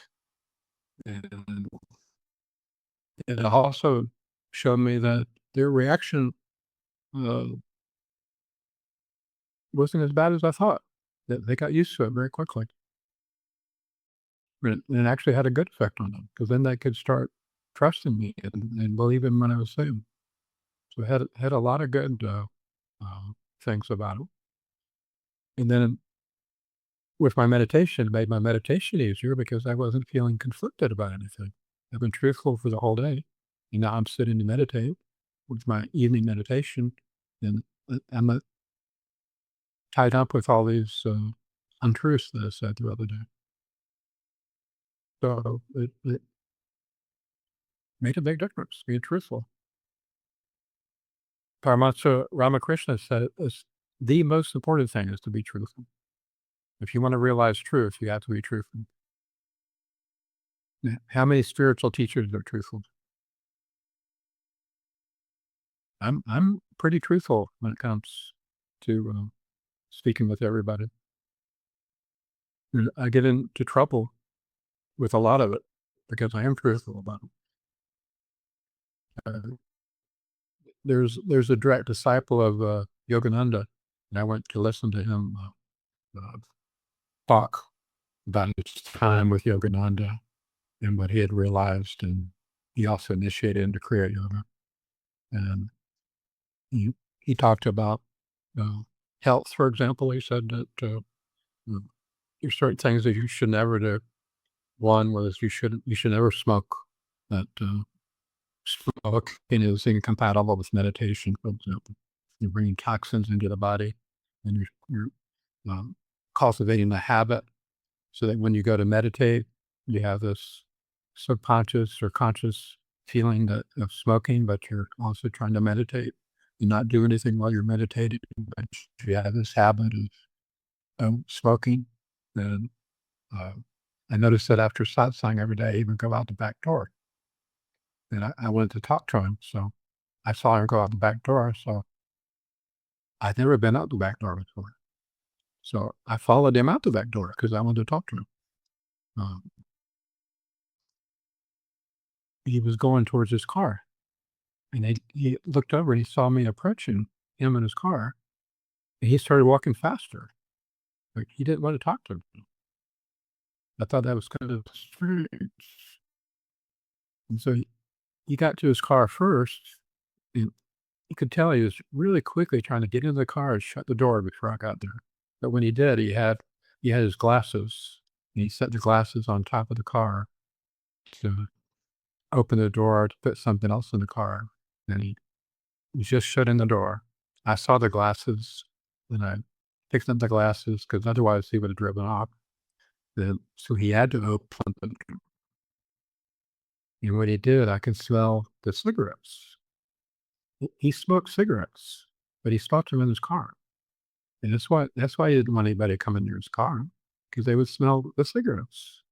And it also showed me that their reaction uh, wasn't as bad as I thought. That they got used to it very quickly. And it actually had a good effect on them because then they could start trusting me and believing what I was saying. So it had a lot of good things about it. And then with my meditation, it made my meditation easier because I wasn't feeling conflicted about anything. I've been truthful for the whole day. And now I'm sitting to meditate with my evening meditation. And I'm tied up with all these untruths that I said throughout the day. So it made a big difference being truthful. Paramahansa Ramakrishna said it's the most important thing is to be truthful. If you want to realize truth, you have to be truthful. How many spiritual teachers are truthful? I'm pretty truthful when it comes to speaking with everybody. And I get into trouble with a lot of it because I am truthful about it. There's a direct disciple of Yogananda, and I went to listen to him talk about his time with Yogananda and what he had realized, and he also initiated into Kriya Yoga. And he talked about health, for example. He said that there's certain things that you should never do. One was you should never smoke. That smoking is incompatible with meditation, for example. You're bringing toxins into the body, and you're cultivating the habit so that when you go to meditate, you have this subconscious or conscious feeling of smoking, but you're also trying to meditate. You not do anything while you're meditating, but you have this habit of smoking. And I noticed that after satsang every day, I even go out the back door. And I wanted to talk to him, so I saw him go out the back door. So I'd never been out the back door before. So I followed him out the back door because I wanted to talk to him. He was going towards his car, and he looked over and he saw me approaching him in his car, and he started walking faster. Like he didn't want to talk to me. I thought that was kind of strange. And so he got to his car first, and you could tell he was really quickly trying to get into the car and shut the door before I got there. But when he did, he had his glasses, and he set the glasses on top of the car to open the door to put something else in the car. And he was just shutting the door. I saw the glasses, and I picked up the glasses because otherwise he would have driven off. So he had to open them. And when he did, I could smell the cigarettes. He smoked cigarettes, but he smoked them in his car. And that's why he didn't want anybody coming near his car, because they would smell the cigarettes.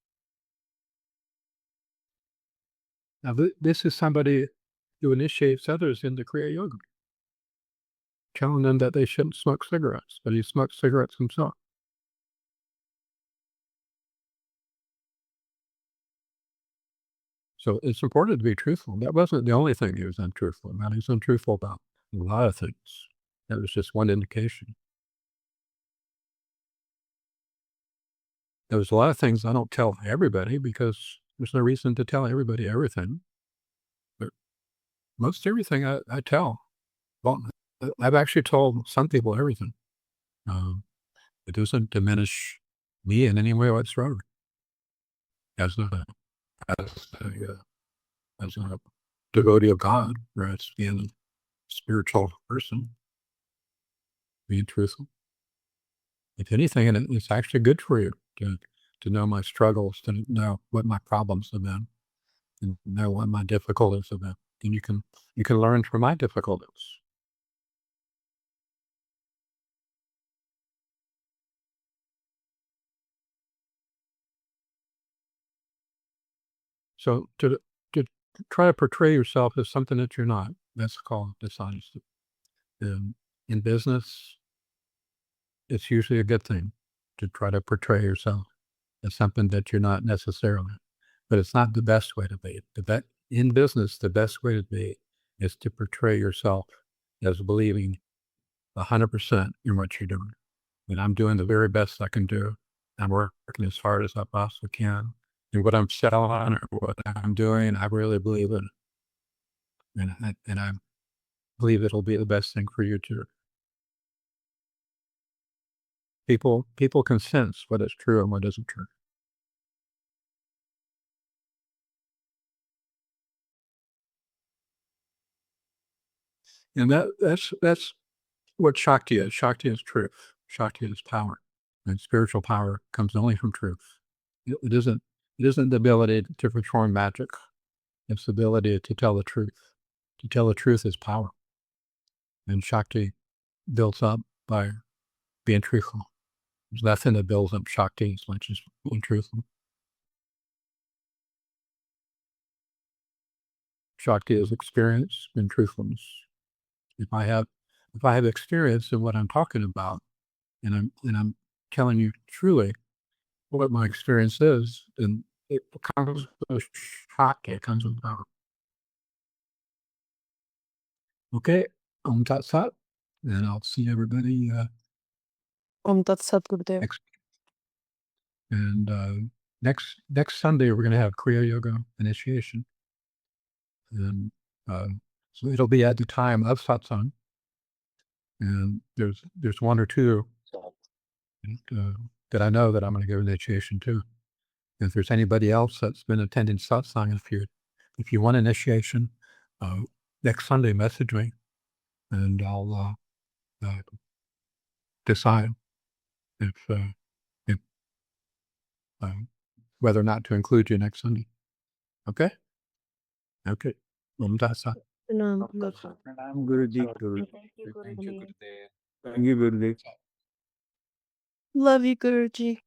Now, this is somebody who initiates others into Kriya Yoga, telling them that they shouldn't smoke cigarettes, but he smoked cigarettes himself. So it's important to be truthful. That wasn't the only thing he was untruthful about. He was untruthful about a lot of things. That was just one indication. There was a lot of things I don't tell everybody because there's no reason to tell everybody everything. But most everything I tell. Well, I've actually told some people everything. It doesn't diminish me in any way whatsoever. As a as a as a devotee of God, or as being a spiritual person, being truthful. If anything, and it's actually good for you to know my struggles, to know what my problems have been, and know what my difficulties have been. And you can learn from my difficulties. So to try to portray yourself as something that you're not, that's called dishonesty. In business, it's usually a good thing to try to portray yourself as something that you're not necessarily. But it's not the best way to be. In business, the best way to be is to portray yourself as believing 100% in what you're doing. And I'm doing the very best I can do. I'm working as hard as I possibly can. And what I'm set on or what I'm doing, I really believe in. And I believe it'll be the best thing for you too. People can sense what is true and what isn't true. And that's what Shakti is. Shakti is truth. Shakti is power. And spiritual power comes only from truth. It isn't the ability to perform magic. It's the ability to tell the truth. To tell the truth is power. And Shakti builds up by being truthful. There's nothing that builds up Shakti as much as being truthful. Shakti is experience and truthfulness. If I have experience in what I'm talking about, and I'm telling you truly what my experience is, then it comes with Shakti. It comes with power. Okay, Tat Sat, and I'll see everybody Om Tat Sat Gurudev. next. And next Sunday we're going to have Kriya Yoga initiation, and so it'll be at the time of satsang. And there's one or two that I know that I'm going to give initiation to. If there's anybody else that's been attending satsang, if you want initiation, next Sunday message me, and I'll decide if whether or not to include you next Sunday. Okay. Okay. Om Tat Sat. Pranam. Pranam Guruji. Thank you, Guruji. Thank you, Guruji. Love you, Guruji.